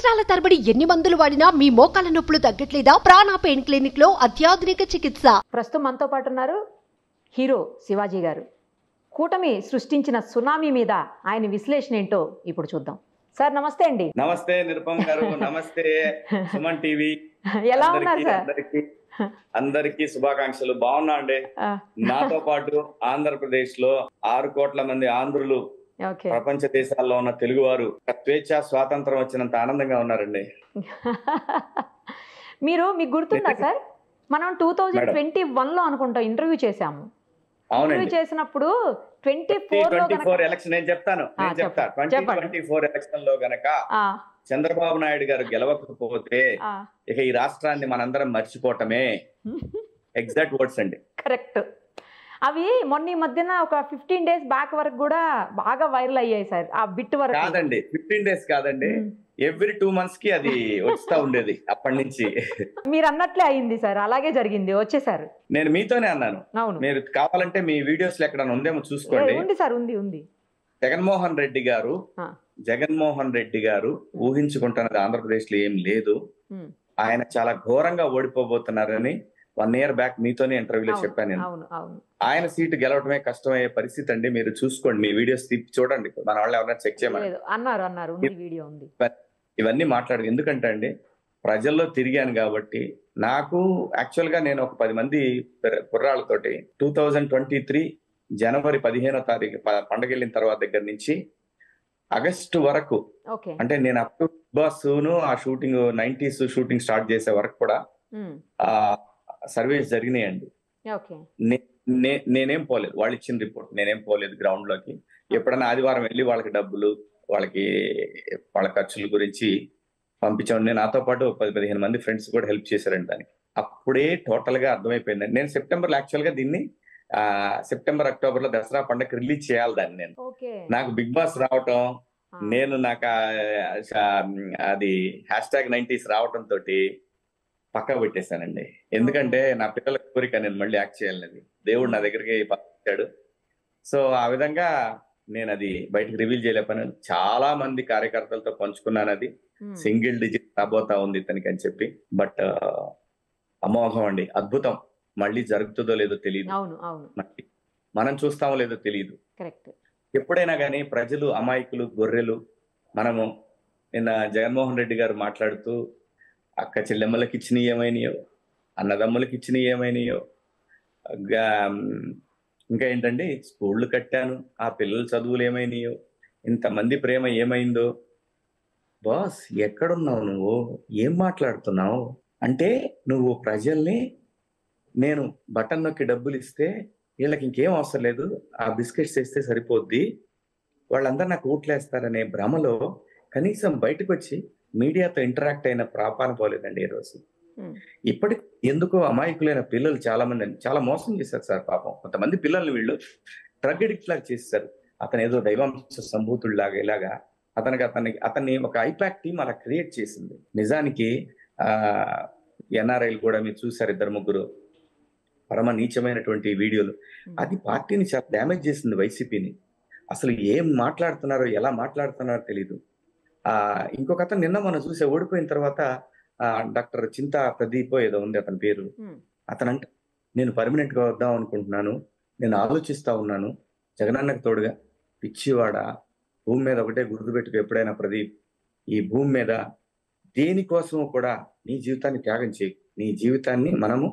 సంవత్సరాల తరబడి ఎన్ని మందులు వాడినా మీ మోకాల నొప్పులు తగ్గట్లేదా? ప్రాణ పెయిన్ క్లినిక్ లో అత్యాధునిక చికిత్స. ప్రస్తుతం మనతో పాటు ఉన్నారు హీరో శివాజీ గారు. కూటమి సృష్టించిన సునామీ మీద ఆయన విశ్లేషణ ఏంటో ఇప్పుడు చూద్దాం. సార్ నమస్తే అండి. నమస్తే నిరుపమ్ గారు. నమస్తే సుమన్ టీవీ. ఎలా ఉన్నారు సార్? అందరికి శుభాకాంక్షలు. బాగున్నా అండి. నాతో పాటు ఆంధ్రప్రదేశ్ లో 6 కోట్ల మంది ఆంధ్రులు, ప్రపంచ దేశాల్లో ఉన్న తెలుగువారు స్వేచ్ఛ స్వాతంత్రం వచ్చినంత ఆనందంగా ఉన్నారండి. మీకు గుర్తుందా సార్, మనం 2021 లో అనుకుంటా ఇంటర్వ్యూ చేశాము. ఇంటర్వ్యూ చేసినప్పుడు 2024 ఎలక్షన్ నేను చెప్తా 2024 ఎలక్షన్ లో గనక చంద్రబాబు నాయుడు గారు గెలవకపోతే ఇక ఈ రాష్ట్రాన్ని మనందరం మర్చిపోవటమే. ఎగ్జాక్ట్ వర్డ్స్ అండి. కరెక్ట్. అవి మొన్న ఈ మధ్యన ఒక 15 days బ్యాక్ వరకు కూడా బాగా వైరల్ అయ్యాయి సార్. ఆ బిట్ వరకు కాదండి, 15 days కాదండి, ఎవ్రీ 2 months కి అది వస్తా ఉండేది అప్పటి నుంచి. మీరు అన్నట్లే అయింది సార్, అలాగే జరిగింది, వచ్చేసారు. నేను మీతోనే అన్నాను. అవును, మీరు కావాలంటే మీ వీడియోస్ లో ఎక్కడ ఉందేమో చూసుకోండి. ఉంది సార్, ఉంది. జగన్మోహన్ రెడ్డి గారు ఊహించుకుంటున్నది ఆంధ్రప్రదేశ్ లో ఏం లేదు. ఆయన చాలా ఘోరంగా ఓడిపోబోతున్నారని 1 year బ్యాక్ మీతోనే ఇంటర్వ్యూలో చెప్పాను నేను. ఆయన సీటు గెలవడమే కష్టమయ్యే పరిస్థితి అండి. మీరు చూసుకోండి, మీ వీడియోస్ చూడండి, మన వాళ్ళు ఎవరైనా చెక్ చేయమని అన్నారు. వీడియో ఉంది. ఇవన్నీ మాట్లాడు. ఎందుకంటే అండి, ప్రజల్లో తిరిగాను కాబట్టి నాకు యాక్చువల్ గా నేను ఒక 10 మంది కుర్రాళ్ళతోటి 2023 జనవరి 15వ తారీఖు పండగ వెళ్ళిన తర్వాత దగ్గర నుంచి ఆగస్టు వరకు, అంటే నేను అప్ టు బాస్ ఆ షూటింగ్ 90s షూటింగ్ స్టార్ట్ చేసే వరకు కూడా ఆ సర్వేస్ జరిగినాయండి. నేనేం పోలేదు, వాళ్ళు ఇచ్చిన రిపోర్ట్, నేనేం పోలేదు గ్రౌండ్ లోకి. ఎప్పుడైనా ఆదివారం వెళ్ళి వాళ్ళకి డబ్బులు, వాళ్ళ ఖర్చుల గురించి పంపించాను. నాతో పాటు 10-15 మంది ఫ్రెండ్స్ కూడా హెల్ప్ చేశారండి దానికి. అప్పుడే టోటల్ గా అర్థమైపోయిందండి. నేను సెప్టెంబర్ యాక్చువల్ గా దీన్ని సెప్టెంబర్ అక్టోబర్ లో దసరా పండుగ రిలీజ్ చేయాలి దాన్ని. నేను నాకు బిగ్ బాస్ రావటం, నాకు అది #90s రావటం తోటి పక్కా పెట్టేశానండి. ఎందుకంటే నా పిల్లల కోరిక, నేను మళ్ళీ యాక్ట్ చేయాలనేది దేవుడు నా దగ్గరికి పంపించాడు. సో ఆ విధంగా నేను అది బయటకు రివీల్ చేయలేకపోయాను. చాలా మంది కార్యకర్తలతో పంచుకున్నాను. అది సింగిల్ డిజిట్ రాబోతా ఉంది ఇతనికి అని చెప్పి. బట్ అమోఘం అండి, అద్భుతం. మళ్ళీ జరుగుతుందో లేదో తెలియదు, మనం చూస్తామో లేదో తెలియదు. ఎప్పుడైనా కానీ ప్రజలు అమాయకులు, గొర్రెలు. మనము నిన్న జగన్మోహన్ రెడ్డి గారు మాట్లాడుతూ అక్క చెల్లెమ్మలకి ఇచ్చినవి ఏమైనాయో, అన్నదమ్ములకి ఇచ్చినవి ఏమైనాయో, ఇంకా ఏంటండి స్కూళ్ళు కట్టాను, ఆ పిల్లల చదువులు ఏమైనాయో, ఇంతమంది ప్రేమ ఏమైందో. బాస్ ఎక్కడున్నావు నువ్వు, ఏం మాట్లాడుతున్నావు అంటే, నువ్వు ప్రజల్ని నేను బటన్ నొక్కి డబ్బులు ఇస్తే వీళ్ళకి ఇంకేం అవసరం లేదు, ఆ బిస్కెట్స్ వేస్తే సరిపోద్ది, వాళ్ళందరూ నాకు ఓట్లేస్తారనే భ్రమలో కనీసం బయటకు వచ్చి మీడియాతో ఇంటరాక్ట్ అయిన ప్రాపాన పోలేదండి ఈ రోజు. ఇప్పటికి ఎందుకో అమాయకులైన పిల్లలు చాలా మంది చాలా మోసం చేశారు సార్. పాపం కొంతమంది పిల్లల్ని వీళ్ళు డ్రగ్ అడిక్ట్ లాగా చేస్తారు. అతను ఏదో దైవాంశ సంభూతుడిలాగా ఇలాగా అతన్ని ఒక ఐపాక్ టీం అలా క్రియేట్ చేసింది. నిజానికి ఎన్ఆర్ఐలు కూడా మీరు చూసారు, 2-3 పరమ నీచమైనటువంటి వీడియోలు. అది పార్టీని చాలా డ్యామేజ్ చేసింది, వైసీపీని. అసలు ఏం మాట్లాడుతున్నారో, ఎలా మాట్లాడుతున్నారో తెలీదు. ఇంకొక అతను నిన్న మనం చూసే ఓడిపోయిన తర్వాత డాక్టర్ చింతా ప్రదీప్ ఏదో ఉంది అతని పేరు. అతనంటే నేను పర్మనెంట్ గా వద్దాం అనుకుంటున్నాను, నేను ఆలోచిస్తా ఉన్నాను, జగనన్నకు తోడుగా. పిచ్చివాడ, భూమి మీద ఒకటే గుర్తుపెట్టుకు ఎప్పుడైనా ప్రదీప్, ఈ భూమి మీద దేనికోసం కూడా నీ జీవితాన్ని త్యాగం చేయి. నీ జీవితాన్ని మనము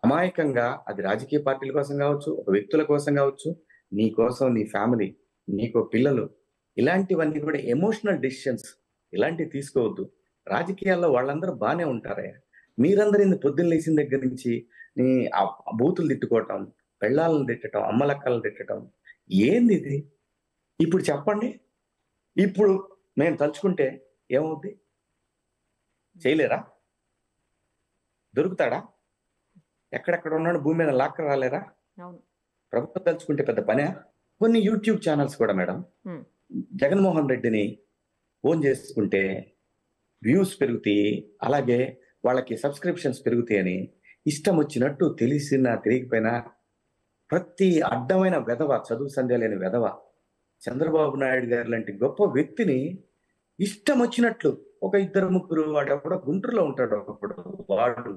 అమాయకంగా, అది రాజకీయ పార్టీల కోసం కావచ్చు, ఒక వ్యక్తుల కోసం కావచ్చు, నీ కోసం, నీ ఫ్యామిలీ, నీకు పిల్లలు, ఇలాంటివన్నీ కూడా ఎమోషనల్ డెసిషన్స్ ఇలాంటివి తీసుకోవద్దు. రాజకీయాల్లో వాళ్ళందరూ బాగానే ఉంటారయ్యా, మీరందరూ ఇంత పొద్దున్న లేచిన దగ్గర నుంచి నీ బూతులు తిట్టుకోవటం, పెళ్ళాలను తిట్టడం, అమ్మలక్కలను తిట్టడం, ఏంది ఇది? ఇప్పుడు చెప్పండి, ఇప్పుడు మేము తలుచుకుంటే ఏమవుద్ది? చేయలేరా? దొరుకుతాడా? ఎక్కడెక్కడ ఉన్నాడు భూమి మీద లాక్క రాలేరా? ప్రభుత్వం తలుచుకుంటే పెద్ద పనే. కొన్ని యూట్యూబ్ ఛానల్స్ కూడా మేడం జగన్మోహన్ రెడ్డిని ఓన్ చేసుకుంటే వ్యూస్ పెరుగుతాయి, అలాగే వాళ్ళకి సబ్స్క్రిప్షన్స్ పెరుగుతాయని ఇష్టం వచ్చినట్టు తెలిసినా తెలియకపోయినా ప్రతి అడ్డమైన వెధవ, చదువు సంధ్య లేని వెధవ చంద్రబాబు నాయుడు గారు లాంటి గొప్ప వ్యక్తిని ఇష్టం వచ్చినట్లు ఒక ఇద్దరు ముగ్గురు, వాడు ఎక్కడో గుంటూరులో ఉంటాడు ఒకడు, వాడు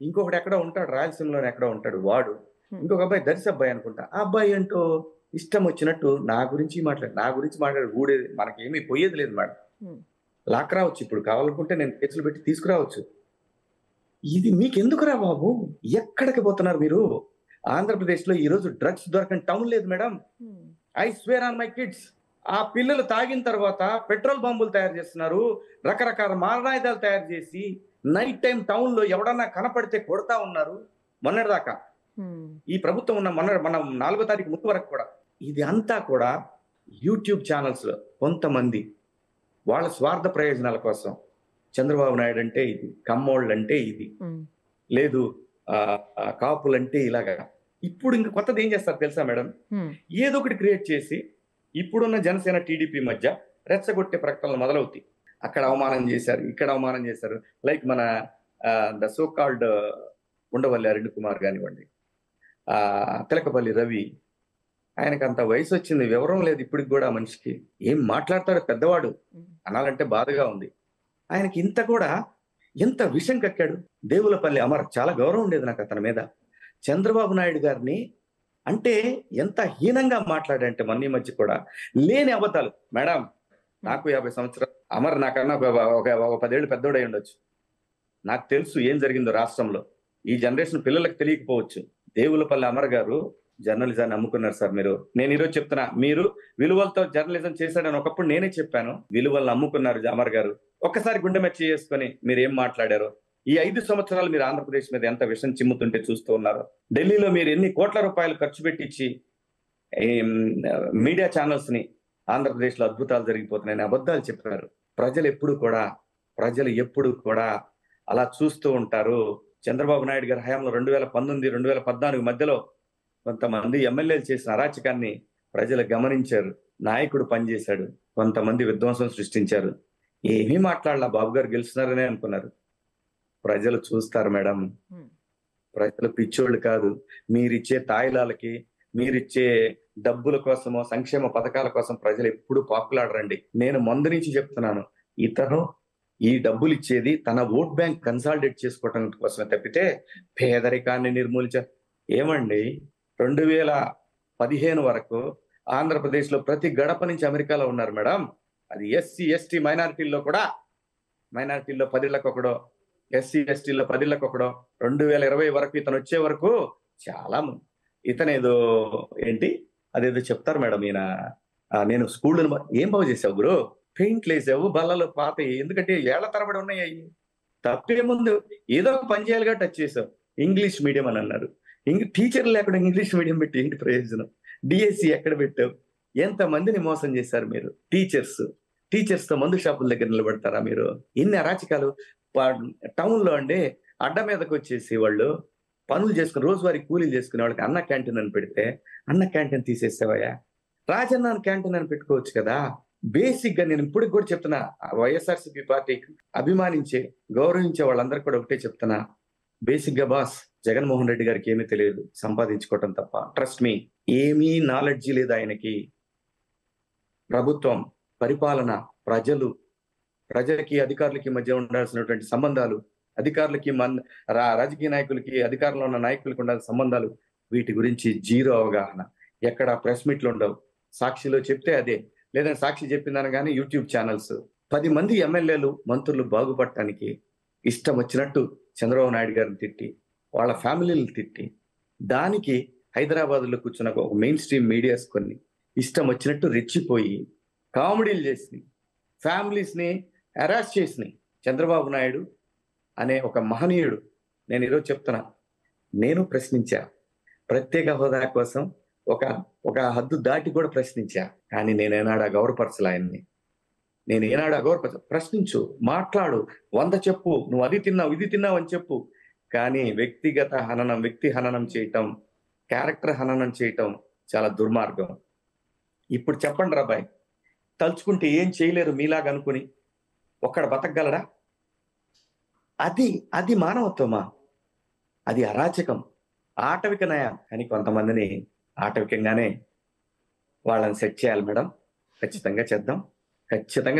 ఇంకొకటి ఎక్కడ ఉంటాడు, రాయలసీమలోనే ఎక్కడ ఉంటాడు వాడు, ఇంకొక అబ్బాయి దర్శి అబ్బాయి అనుకుంటా. ఆ అబ్బాయి ఏంటో ఇష్టం వచ్చినట్టు నా గురించి మాట్లాడు ఊడేది, మనకేమీ పోయేది లేదు మేడం. లాక్ రావచ్చు, ఇప్పుడు కావాలనుకుంటే నేను కేసులు పెట్టి తీసుకురావచ్చు. ఇది మీకెందుకురా బాబు? ఎక్కడికి పోతున్నారు మీరు? ఆంధ్రప్రదేశ్ లో ఈ రోజు డ్రగ్స్ దొరకని టౌన్ లేదు madam. I swear on my kids. ఆ పిల్లలు తాగిన తర్వాత పెట్రోల్ బాంబులు తయారు చేస్తున్నారు, రకరకాల మారణాయుధాలు తయారు చేసి నైట్ టైం టౌన్ లో ఎవడన్నా కనపడితే కొడతా ఉన్నారు. మొన్నటిదాకా ఈ ప్రభుత్వం ఉన్న మన 4వ తారీఖు ముందు వరకు కూడా ఇది అంతా కూడా యూట్యూబ్ ఛానల్స్ లో కొంతమంది వాళ్ళ స్వార్థ ప్రయోజనాల కోసం, చంద్రబాబు నాయుడు అంటే ఇది, కమ్మోళ్ళు అంటే ఇది, లేదు కాపులంటే ఇలాగా. ఇప్పుడు ఇంక కొత్తది ఏం చేస్తారు తెలుసా మేడం? ఏదో ఒకటి క్రియేట్ చేసి ఇప్పుడున్న జనసేన టీడీపీ మధ్య రెచ్చగొట్టే ప్రకటనలు మొదలవుతాయి. అక్కడ అవమానం చేశారు, ఇక్కడ అవమానం చేశారు. లైక్ మన the so called Undavalli Arun Kumar కానివ్వండి, తిలకపల్లి రవి, ఆయనకు అంత వయసు వచ్చింది, వివరం లేదు ఇప్పటికి కూడా. మనిషికి ఏం మాట్లాడతాడో, పెద్దవాడు అనాలంటే బాధగా ఉంది. ఆయనకి ఇంత కూడా ఎంత విషం కక్కాడు. దేవులపల్లి అమర్, చాలా గౌరవం ఉండేది నాకు అతని మీద. చంద్రబాబు నాయుడు గారిని అంటే ఎంత హీనంగా మాట్లాడంటే మొన్న ఈ మధ్య కూడా లేని అబద్ధాలు. మేడం నాకు 50 సంవత్సరాలు, అమర్ నాకన్నా ఒక 10 ఏళ్ళు పెద్దోడై ఉండొచ్చు. నాకు తెలుసు ఏం జరిగిందో రాష్ట్రంలో. ఈ జనరేషన్ పిల్లలకు తెలియకపోవచ్చు. దేవులపల్లి అమర్ గారు జర్నలిజాన్ని అమ్ముకున్నారు సార్. నేను ఈరోజు చెప్తున్నా, మీరు విలువలతో జర్నలిజం చేశాడని ఒకప్పుడు నేనే చెప్పాను. విలువలను అమ్ముకున్నారు అమర్ గారు. ఒక్కసారి గుండె మెచ్చి చేసుకొని మీరు ఏం మాట్లాడారో, ఈ 5 సంవత్సరాలు మీరు ఆంధ్రప్రదేశ్ మీద ఎంత విషం చిమ్ముతుంటే చూస్తూ ఉన్నారు. ఢిల్లీలో మీరు ఎన్ని కోట్ల రూపాయలు ఖర్చు పెట్టించి మీడియా ఛానల్స్ ని ఆంధ్రప్రదేశ్ లో అద్భుతాలు జరిగిపోతున్నాయని అబద్ధాలు చెప్పారు. ప్రజలు ఎప్పుడు కూడా అలా చూస్తూ ఉంటారు. చంద్రబాబు నాయుడు గారి హయాంలో 2019, 2014 మధ్యలో కొంతమంది ఎమ్మెల్యేలు చేసిన అరాచకాన్ని ప్రజలు గమనించారు. నాయకుడు పనిచేశాడు, కొంతమంది విధ్వంసం సృష్టించారు. ఏమీ మాట్లాడాల, బాబు గారు గెలుస్తున్నారనే అనుకున్నారు. ప్రజలు చూస్తారు మేడం. ప్రజలు పిచ్చోళ్ళు కాదు. మీరిచ్చే తాయిలాలకి, మీరిచ్చే డబ్బుల కోసమో సంక్షేమ పథకాల కోసం ప్రజలు ఎప్పుడు పాకులాడరండి. నేను ముందు నుంచి చెప్తున్నాను, ఇతను ఈ డబ్బులు ఇచ్చేది తన ఓట్ బ్యాంక్ కన్సాలిడేట్ చేసుకోవటం కోసమే తప్పితే పేదరికాన్ని ఏమండి 2015 వరకు ఆంధ్రప్రదేశ్ లో ప్రతి గడప నుంచి అమెరికాలో ఉన్నారు మేడం. అది ఎస్సీ ఎస్టీ మైనారిటీల్లో 10 ఇళ్ళకి ఒకడో, ఎస్సీ ఎస్టీలో 10 ఇళ్ళకి ఒకడో. 2020 వరకు ఇతను వచ్చే వరకు చాలా ఇతనేదో అదేదో చెప్తారు మేడం, ఈయన నేను స్కూల్ ఏం బాగు చేసావు గురు, పెయింట్లు వేసావు, బల్లలు పాత, ఎందుకంటే ఏళ్ల తరబడి ఉన్నాయి. తప్పేముందు, ఏదో ఒక పని చేయాలిగా టచ్ చేసావు. ఇంగ్లీష్ మీడియం అని అన్నారు. టీచర్లు లేకుండా ఇంగ్లీష్ మీడియం పెట్టి ఏంటి ప్రయోజనం? డిఎస్సి ఎక్కడ పెట్టావు? ఎంతమందిని మోసం చేశారు మీరు? టీచర్స్ తో మందు షాపుల దగ్గర నిలబడతారా మీరు? ఇన్ని అరాచకాలు టౌన్ లో అండి. అడ్డ మీదకి వచ్చేసి వాళ్ళు పనులు చేసుకుని రోజువారీ కూలీలు చేసుకునే వాళ్ళకి అన్న క్యాంటీన్ అని పెడితే, అన్న క్యాంటీన్ తీసేసావయ్యా, రాజన్న క్యాంటీన్ అని పెట్టుకోవచ్చు కదా. బేసిక్ గా నేను ఇప్పుడు కూడా చెప్తున్నా, వైఎస్ఆర్సీపీ పార్టీకి అభిమానించే, గౌరవించే వాళ్ళందరూ కూడా ఒకటే చెప్తున్నా, బేసిక్ గా బాస్ జగన్మోహన్ రెడ్డి గారికి ఏమీ తెలియదు, సంపాదించుకోవటం తప్ప. ట్రస్ట్ మీ, ఏమీ నాలెడ్జి లేదు ఆయనకి. ప్రభుత్వం, పరిపాలన, ప్రజలకి అధికారులకి మధ్య ఉండాల్సినటువంటి సంబంధాలు, అధికారులకి రాజకీయ నాయకులకి, అధికారంలో ఉన్న నాయకులకి ఉండాల్సిన సంబంధాలు, వీటి గురించి జీరో అవగాహన. ఎక్కడ ప్రెస్ మీట్లు ఉండవు. సాక్షిలో చెప్తే అదే, లేదంటే సాక్షి చెప్పిందని కానీ యూట్యూబ్ ఛానల్స్. 10 మంది ఎమ్మెల్యేలు, మంత్రులు బాగుపడటానికి ఇష్టం వచ్చినట్టు చంద్రబాబు నాయుడు గారిని తిట్టి, వాళ్ళ ఫ్యామిలీలు తిట్టి, దానికి హైదరాబాద్లో కూర్చున్న ఒక మెయిన్ స్ట్రీమ్ మీడియాస్ కొన్ని ఇష్టం వచ్చినట్టు రెచ్చిపోయి కామెడీలు చేసినాయి, ఫ్యామిలీస్ ని హెరాస్ చేసినాయి. చంద్రబాబు నాయుడు అనే ఒక మహనీయుడు, నేను ఈరోజు చెప్తున్నా, నేను ప్రశ్నించా. ప్రత్యేక హోదా కోసం ఒక హద్దు దాటి కూడా ప్రశ్నించా. కానీ నేనేనాడు గౌరవపరచలే ఆయన్ని. ప్రశ్నించు, మాట్లాడు, 100 చెప్పు, నువ్వు అది తిన్నావు ఇది తిన్నావు అని చెప్పు. కానీ వ్యక్తిగత హననం, వ్యక్తి హననం చేయటం, క్యారెక్టర్ హననం చేయటం చాలా దుర్మార్గం. ఇప్పుడు చెప్పండి రాబాయ్, తలుచుకుంటే ఏం చేయలేరు మీలాగా అనుకుని ఒక్కడ బతకగలడా? అది మానవత్వమా? అది అరాచకం, ఆటవిక నయం. కానీ కొంతమందిని ఆటవికంగానే వాళ్ళని సెట్ చేయాలి మేడం. ఖచ్చితంగా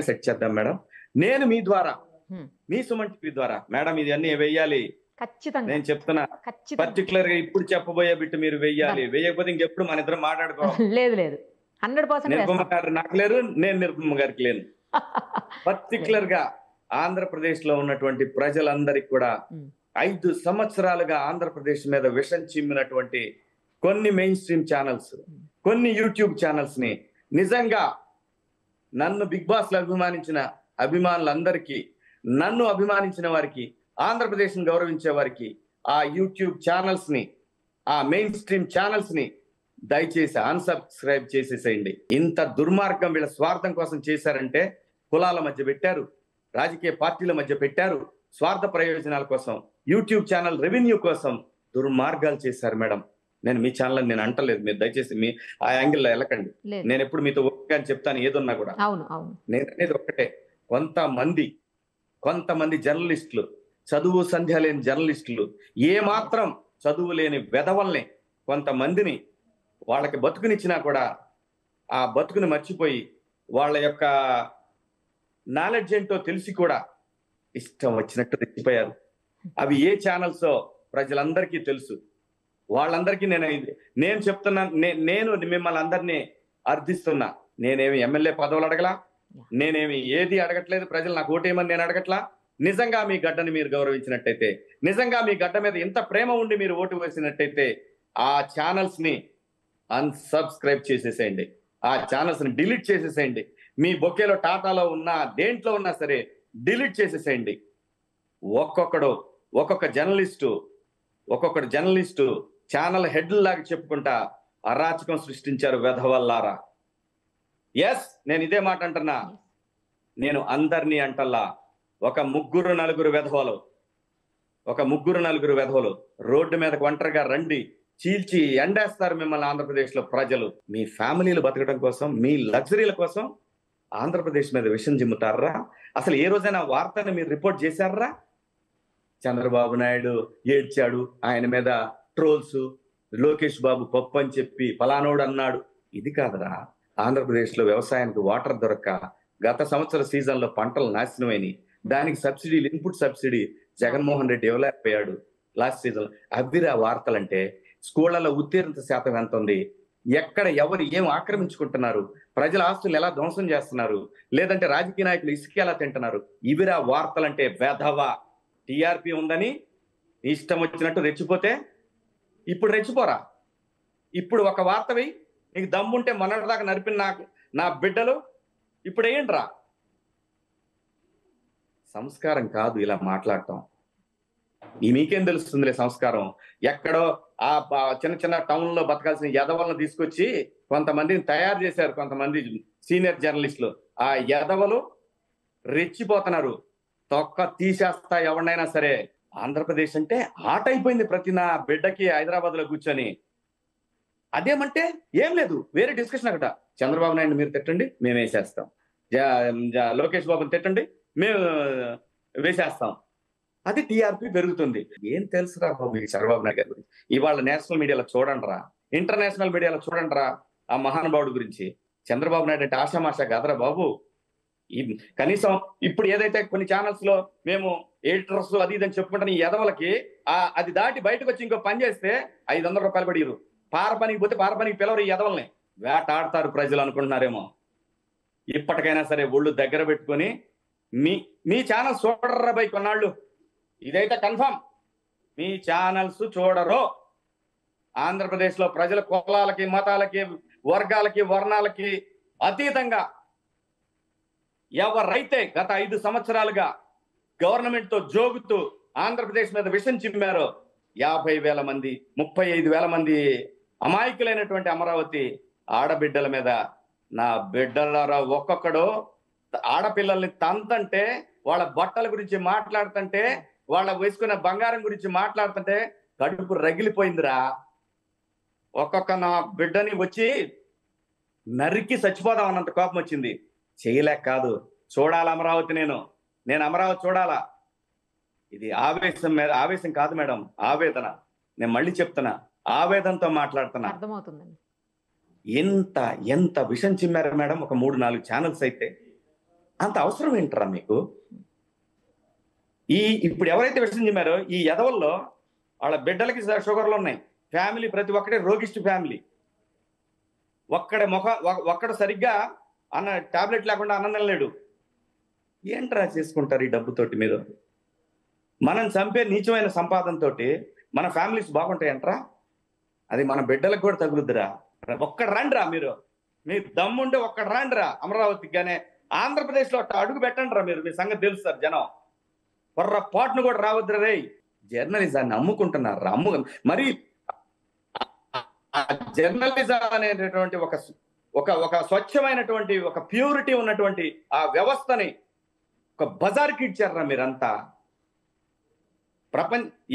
సెట్ చేద్దాం మేడం. నేను మీ ద్వారా, హ్మ్. మీ సుమన్ టీవీ ద్వారా మేడం ఇది అన్ని వెయ్యాలి, ఖచ్చితంగా నేను చెప్తున్నా ఖచ్చితంగా పర్టికులర్ గా ఇప్పుడు చెప్పబోయే బిట్టు మీరు వెయ్యాలి, వేయకపోతే ఇంకెప్పుడు మన ఇద్దరం మాట్లాడుకో. లేదు లేదు 100% నిరుపమ గారు నాకు లేరు, నేను నిరుపమ గారికి లేను. పర్టికులర్ గా ఆంధ్రప్రదేశ్ లో ఉన్నటువంటి ప్రజలందరికీ కూడా 5 సంవత్సరాలుగా ఆంధ్రప్రదేశ్ మీద విషం చిమ్మినటువంటి కొన్ని మెయిన్ స్ట్రీమ్ ఛానల్స్, కొన్ని యూట్యూబ్ ఛానల్స్ ని నిజంగా నన్ను బిగ్ బాస్ లో అభిమానించిన అభిమానులందరికీ, నన్ను అభిమానించిన వారికి, ఆంధ్రప్రదేశ్ ని గౌరవించే వారికి ఆ యూట్యూబ్ ఛానల్స్ ని, ఆ మెయిన్ స్ట్రీమ్ ఛానల్స్ ని దయచేసి అన్సబ్స్క్రైబ్ చేసేసేయండి. ఇంత దుర్మార్గం వీళ్ళ స్వార్థం కోసం చేశారంటే, కులాల మధ్య పెట్టారు, రాజకీయ పార్టీల మధ్య పెట్టారు, స్వార్థ ప్రయోజనాల కోసం, యూట్యూబ్ ఛానల్ రెవెన్యూ కోసం దుర్మార్గాలు చేశారు మేడం. నేను మీ ఛానల్ నేను అంటలేదు, మీరు దయచేసి మీ ఆ యాంగిల్లో వెళ్ళకండి. లేదు. నేను ఎప్పుడు మీతో ఒక్క అని చెప్తాను ఏదున్నా కూడా. అవును అవును నేను అనేది ఒక్కటే, కొంతమంది జర్నలిస్టులు, చదువు సంధ్య లేని జర్నలిస్టులు, ఏ మాత్రం చదువు లేని వెధవల్ని, కొంతమందిని వాళ్ళకి బతుకునిచ్చినా కూడా ఆ బతుకుని మర్చిపోయి వాళ్ళ యొక్క నాలెడ్జ్ ఏంటో తెలిసి కూడా ఇష్టం వచ్చినట్టు తెచ్చిపోయారు. అవి ఏ ఛానల్స్ ప్రజలందరికీ తెలుసు. వాళ్ళందరికీ నేను చెప్తున్నా, నేను మిమ్మల్ని అందరినీ అర్థిస్తున్నా. నేనేమి ఎమ్మెల్యే పదవులు అడగలా, నేనేమి ఏది అడగట్లేదు, ప్రజలు నాకు ఓటేయమని నేను అడగట్లా. నిజంగా మీ గడ్డని మీరు గౌరవించినట్టయితే, నిజంగా మీ గడ్డ మీద ఇంత ప్రేమ ఉండి మీరు ఓటు వేసినట్టయితే ఆ ఛానల్స్ ని అన్సబ్స్క్రైబ్ చేసేసేయండి, ఆ ఛానల్స్ ని డిలీట్ చేసేసేయండి. మీ బొకేలో టాటాలో ఉన్నా దేంట్లో ఉన్నా సరే డిలీట్ చేసేసేయండి. ఒక్కొక్క జర్నలిస్టు ఛానల్ హెడ్ లాగా చెప్పుకుంటా అరాచకం సృష్టించారు వెధవల్లారా. ఎస్, నేను ఇదే మాట అంటున్నా. నేను అందరినీ అంటల్లా, ఒక ముగ్గురు నలుగురు వెధవలు రోడ్డు మీదకి ఒంటరిగా రండి, చీల్చి ఎండేస్తారు మిమ్మల్ని ఆంధ్రప్రదేశ్ లో ప్రజలు. మీ ఫ్యామిలీలు బతకడం కోసం, మీ లగ్జరీల కోసం ఆంధ్రప్రదేశ్ మీద విషం జిమ్ముతారా? అసలు ఏ రోజైనా వార్తని మీరు రిపోర్ట్ చేశారా? చంద్రబాబు నాయుడు ఏడ్చాడు, ఆయన మీద ట్రోల్స్, లోకేష్ బాబు పప్పు అని చెప్పి ఫలానోడు అన్నాడు. ఇది కాదురా. ఆంధ్రప్రదేశ్ లో వ్యవసాయానికి వాటర్ దొరక్క గత సంవత్సర సీజన్ లో పంటలు నాశనమైనవి. దానికి సబ్సిడీలు, ఇన్పుట్ సబ్సిడీ జగన్మోహన్ రెడ్డి ఇవ్వలేకపోయాడు లాస్ట్ సీజన్. అవిరా వార్తలంటే స్కూళ్లలో ఉత్తీర్ణత శాతం ఎంత ఉంది, ఎక్కడ ఎవరు ఏం ఆక్రమించుకుంటున్నారు, ప్రజల ఆస్తులు ఎలా ధ్వంసం చేస్తున్నారు, లేదంటే రాజకీయ నాయకులు ఇసుక ఎలా తింటున్నారు, ఇవిరా వార్తలంటే. వెధవ టీఆర్పీ ఉందని ఇష్టం వచ్చినట్టు రెచ్చిపోతే ఇప్పుడు రెచ్చిపోరా. ఇప్పుడు ఒక వార్తవి నీకు దమ్ముంటే మొన్నటిదాకా నడిపిన నా బిడ్డలు ఇప్పుడు ఏంట్రా? సంస్కారం కాదు ఇలా మాట్లాడటం. మీకేం తెలుస్తుందిలే సంస్కారం. ఎక్కడో ఆ చిన్న టౌన్ లో బతకాల్సిన యదవలను తీసుకొచ్చి కొంతమందిని తయారు చేశారు, కొంతమంది సీనియర్ జర్నలిస్టులు. ఆ యదవలు రెచ్చిపోతున్నారు, తొక్క తీసేస్తా ఎవరినైనా సరే. ఆంధ్రప్రదేశ్ అంటే ఆట అయిపోయింది ప్రతి నా బిడ్డకి హైదరాబాద్ లో కూర్చొని. అదేమంటే ఏం లేదు, వేరే డిస్కషన్ అక్కడ. చంద్రబాబు నాయుడు మీరు తిట్టండి, మేము వేసేస్తాం. లోకేష్ బాబుని తిట్టండి, మేము వేసేస్తాం. అది టీఆర్పీ పెరుగుతుంది. ఏం తెలుసురా బాబు ఈ చంద్రబాబు నాయుడు గారి గురించి? ఇవాళ నేషనల్ మీడియాలో చూడండి రా, ఇంటర్నేషనల్ మీడియాలో చూడండి రా ఆ మహానుభావుడి గురించి. చంద్రబాబు నాయుడు అంటే ఆషామాషా కాదురా బాబు. కనీసం ఇప్పుడు ఏదైతే కొన్ని ఛానల్స్ లో మేము ఎడిటర్స్ అది ఇదని చెప్పుకుంటాను, ఈ ఎదవలకి అది దాటి బయటకు వచ్చి ఇంకో పని చేస్తే 500 రూపాయలు పడిరు. పారపనికి పోతే పారపనికి పిలవరు, ఈ ఎదవల్ని వేటాడతారు ప్రజలు అనుకుంటున్నారేమో. ఇప్పటికైనా సరే ఒళ్ళు దగ్గర పెట్టుకొని మీ ఛానల్స్ చూడర్రా బై కొన్నాళ్ళు. ఇదైతే కన్ఫర్మ్, మీ ఛానల్స్ చూడరు. ఆంధ్రప్రదేశ్ లో ప్రజల కులాలకి, మతాలకి, వర్గాలకి, వర్ణాలకి అతీతంగా ఎవరైతే గత 5 సంవత్సరాలుగా గవర్నమెంట్ తో జోగుతూ ఆంధ్రప్రదేశ్ మీద విషం చిమ్మారో 50,000 మంది, 35,000 మంది అమాయకులైనటువంటి అమరావతి ఆడబిడ్డల మీద, నా బిడ్డలారా ఒక్కొక్కడు ఆడపిల్లల్ని తంతంటే, వాళ్ళ బట్టల గురించి మాట్లాడుతుంటే, వాళ్ళ వేసుకున్న బంగారం గురించి మాట్లాడుతుంటే కడుపు రగిలిపోయిందిరా. ఒక్కొక్క నా బిడ్డని వచ్చి నరికి చచ్చిపోదాం అన్నంత కోపం వచ్చింది. చేయలేక కాదు, చూడాలి అమరావతి. నేను అమరావతి చూడాలా. ఇది ఆవేశం కాదు మేడం, ఆవేదన. నేను మళ్ళీ చెప్తున్నా, ఆవేదనతో మాట్లాడుతున్నా. అర్థమవుతుందండి. ఎంత విషం చిమ్మారు మేడం. ఒక 3-4 ఛానల్స్ అయితే అంత అవసరం ఏంటరా మీకు? ఇప్పుడు ఎవరైతే విషయం చెప్పారో ఈ ఎదవల్లో వాళ్ళ బిడ్డలకి షుగర్లు ఉన్నాయి, ఫ్యామిలీ ప్రతి ఒక్కటే రోగిష్టి ఫ్యామిలీ. ఒక్కడు సరిగ్గా టాబ్లెట్ లేకుండా అన్నం తినలేడు. ఏంట్రా చేసుకుంటారు ఈ డబ్బుతోటి మీరు? మనం చంపే నీచమైన సంపాదనతో మన ఫ్యామిలీస్ బాగుంటాయంట్రా? అది మన బిడ్డలకు కూడా తగులుద్దురా. ఒక్కడ రండిరా, మీ దమ్ముంటే ఒక్కడ రండిరా అమరావతికి. కానీ ఆంధ్రప్రదేశ్లో అడుగు పెట్టండి రా మీరు, మీ సంగతి తెలుస్తారు జనం. పొర్రపాటును కూడా రావద్దురా రే. జర్నలిజాన్ని అమ్ముకుంటున్నారు మరి జర్నలిజం అనేటటువంటి ఒక స్వచ్ఛమైనటువంటి ఒక ప్యూరిటీ ఉన్నటువంటి ఆ వ్యవస్థని ఒక బజార్కి ఇచ్చారా మీరంతా.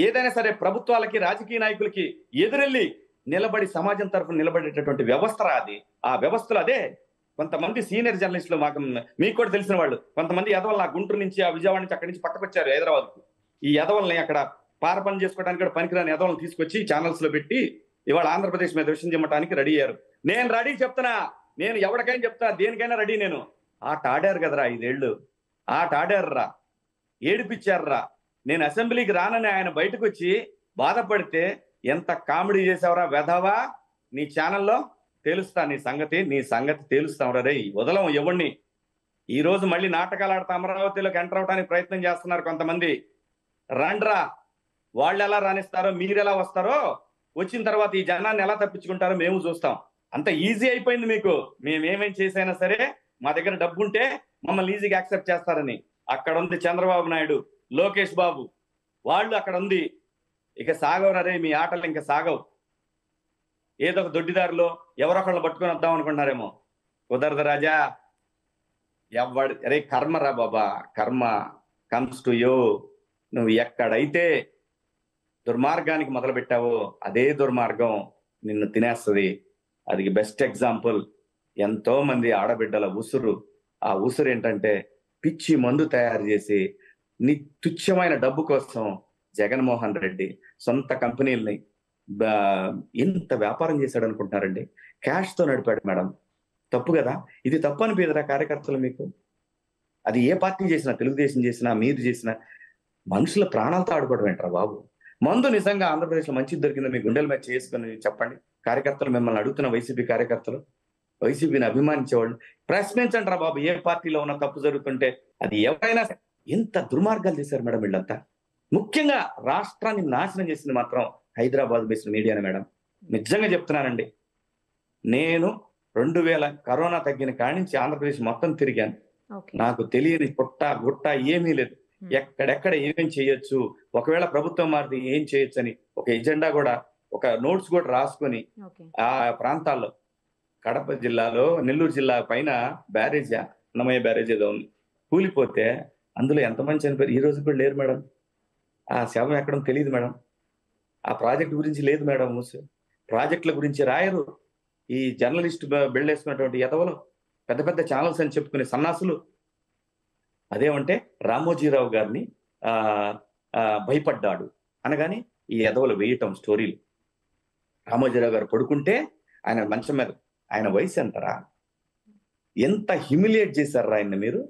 ఏదైనా సరే ప్రభుత్వాలకి రాజకీయ నాయకులకి ఎదురెళ్ళి నిలబడి సమాజం తరఫున నిలబడేటటువంటి వ్యవస్థ అది. ఆ వ్యవస్థలో అదే కొంతమంది సీనియర్ జర్నలిస్టులు మీకు కూడా తెలిసిన వాళ్ళు కొంతమంది ఎదవలు ఆ గుంటూరు నుంచి ఆ విజయవాడ నుంచి అక్కడి నుంచి పట్టుకొచ్చారు హైదరాబాద్కు. ఈ ఎదవల్ని అక్కడ పారపని చేసుకోవడానికి కూడా పనికిరాని ఎదవలను తీసుకొచ్చి ఛానల్స్ లో పెట్టి ఇవాళ ఆంధ్రప్రదేశ్ మీద విషయం చెప్పడానికి రెడీ అయ్యారు. నేను రెడీ చెప్తున్నా, నేను ఎవరికైనా చెప్తా, దేనికైనా రెడీ. నేను ఆట ఆడారు కదరా 5 ఏళ్ళు, ఆట ఆడారురా, ఏడిపించారురా. నేను అసెంబ్లీకి రానని ఆయన బయటకు వచ్చి బాధపడితే ఎంత కామెడీ చేసావరా వెధవా. నీ ఛానల్లో తెలుస్తా నీ సంగతి తెలుస్తావురా రే. వదలం ఎవరిని. ఈ రోజు మళ్ళీ నాటకాలు ఆడతా అమరావతిలోకి ఎంటర్ అవడానికి ప్రయత్నం చేస్తున్నారు కొంతమంది. రండ్రా, వాళ్ళు ఎలా రాణిస్తారో మీరు ఎలా వస్తారో, వచ్చిన తర్వాత ఈ జనాన్ని ఎలా తప్పించుకుంటారో మేము చూస్తాం. అంత ఈజీ అయిపోయింది మీకు. మేమేమేం చేసైనా సరే మా దగ్గర డబ్బు ఉంటే మమ్మల్ని ఈజీగా యాక్సెప్ట్ చేస్తారని. అక్కడ ఉంది చంద్రబాబు నాయుడు, లోకేష్ బాబు, వాళ్ళు అక్కడ ఉంది. ఇక సాగవరా రే, మీ ఆటలు ఇంకా సాగవు. ఏదో ఒక దొడ్డిదారిలో ఎవరొకళ్ళు పట్టుకొని వద్దాం అనుకుంటున్నారేమో. కుదరదు రాజా. అరే కర్మ రా బాబా, కర్మ కమ్స్ టు యూ. నువ్వు ఎక్కడైతే దుర్మార్గానికి మొదలు పెట్టావో అదే దుర్మార్గం నిన్ను తినేస్తుంది. అది బెస్ట్ ఎగ్జాంపుల్. ఎంతో మంది ఆడబిడ్డల ఉసురు. ఆ ఉసురు ఏంటంటే పిచ్చి మందు తయారు చేసి తుచ్చమైన డబ్బు కోసం జగన్మోహన్ రెడ్డి సొంత కంపెనీలని ఎంత వ్యాపారం చేశాడు అనుకుంటున్నారండి? క్యాష్ తో నడిపాడు మేడం. తప్పు కదా ఇది? తప్పు అనిపించదురా కార్యకర్తలు మీకు? అది ఏ పార్టీ చేసినా, తెలుగుదేశం చేసినా, మీరు చేసినా మనుషుల ప్రాణాలతో ఆడుకోవడం ఏంట్రా బాబు? మందు నిజంగా ఆంధ్రప్రదేశ్లో మంచిది దొరికిందో మీ గుండెల మీద చేసుకుని చెప్పండి. కార్యకర్తలు మిమ్మల్ని అడుగుతున్న వైసీపీ కార్యకర్తలు, వైసీపీని అభిమానించేవాళ్ళు ప్రశ్నించండి రా బాబు. ఏ పార్టీలో ఉన్న తప్పు జరుగుతుంటే అది ఎవరైనా. ఎంత దుర్మార్గాలు చేశారు మేడం వీళ్ళంతా. ముఖ్యంగా రాష్ట్రాన్ని నాశనం చేసింది మాత్రం హైదరాబాద్ బేస్డ్ మీడియానే మేడం. నిజంగా చెప్తున్నానండి. నేను 2000 కరోనా తగ్గిన కాడి నుంచి ఆంధ్రప్రదేశ్ మొత్తం తిరిగాను. నాకు తెలియని గుట్ట ఏమీ లేదు. ఎక్కడెక్కడ ఏమేం చేయొచ్చు, ఒకవేళ ప్రభుత్వం మారితే ఏం చేయొచ్చు అని ఒక ఎజెండా కూడా, ఒక నోట్స్ కూడా రాసుకొని ఆ ప్రాంతాల్లో కడప జిల్లాలో నెల్లూరు జిల్లా పైన బ్యారేజ్, అన్నమయ్య బ్యారేజ్ ఏదో ఉంది, కూలిపోతే అందులో ఎంతమంది చనిపోయారు ఈ రోజు కూడా లేరు మేడం. ఆ శవం ఎక్కడం తెలియదు మేడం. ఆ ప్రాజెక్ట్ గురించి లేదు మేడం. ప్రాజెక్టుల గురించి రాయరు ఈ జర్నలిస్ట్ బిల్డేసుకున్నటువంటి ఎదవలు, పెద్ద పెద్ద ఛానల్స్ అని చెప్పుకునే సన్నాసులు. అదేమంటే రామోజీరావు గారిని భయపడ్డాడు అనగానే ఈ ఎదవలు వేయటం స్టోరీలు. రామోజీరావు గారు పడుకుంటే ఆయన మంచం మీద, ఆయన వయసు ఎంతరా? ఎంత హ్యూమిలియేట్ చేశారా ఆయన మీరు?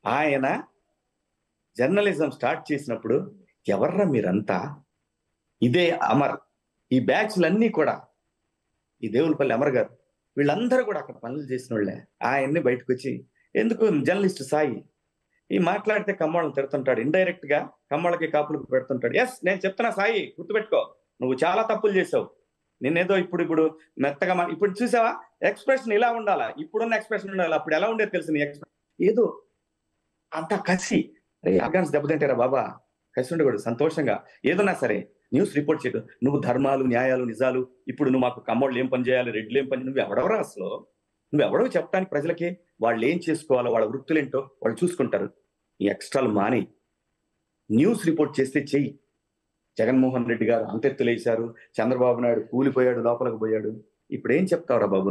ఆయన జర్నలిజం స్టార్ట్ చేసినప్పుడు ఎవర్రా మీరంతా? ఇదే అమర్, ఈ బ్యాచ్లన్నీ కూడా, ఈ దేవులపల్లి అమర్ గారు, వీళ్ళందరూ కూడా అక్కడ పనులు చేసిన వాళ్ళే. ఆయన్ని బయటకు వచ్చి ఎందుకు జర్నలిస్ట్ సాయి ఈ మాట్లాడితే కమ్మోళ్ళని తిడుతుంటాడు, ఇండైరెక్ట్ గా కమ్మోళ్ళకి కాపులకు పెడుతుంటాడు. ఎస్, నేను చెప్తున్నా సాయి, గుర్తుపెట్టుకో, నువ్వు చాలా తప్పులు చేసావు. నేనేదో ఇప్పుడు మెత్తగా ఇప్పుడు చూసావా ఎక్స్ప్రెషన్ ఇలా ఉండాలా, ఇప్పుడున్న ఎక్స్ప్రెషన్ ఉండాలి. అప్పుడు ఎలా ఉండేది తెలుసు నీ ఎక్స్ప్రెషన్? ఏదో అంత కసి. ఆర్గాన్స్ దెబ్బతింటారా బాబా? కసి ఉండకూడదు. సంతోషంగా ఏదన్నా సరే న్యూస్ రిపోర్ట్ చేయదు. నువ్వు ధర్మాలు, న్యాయాలు, నిజాలు, ఇప్పుడు నువ్వు మాకు కమ్మోళ్ళు ఏం పని చేయాలి, రెడ్లు ఏం పని, నువ్వు ఎవడవరా అసలు? నువ్వు ఎవడో చెప్పడానికి ప్రజలకి వాళ్ళు ఏం చేసుకోవాలో, వాళ్ళ వృత్తులేంటో వాళ్ళు చూసుకుంటారు. ఈ ఎక్స్ట్రాలు మాని న్యూస్ రిపోర్ట్ చేస్తే చెయ్యి. జగన్మోహన్ రెడ్డి గారు అంతెత్తులేశారు, చంద్రబాబు నాయుడు కూలిపోయాడు, లోపలికి పోయాడు. ఇప్పుడు ఏం చెప్తావురా బాబు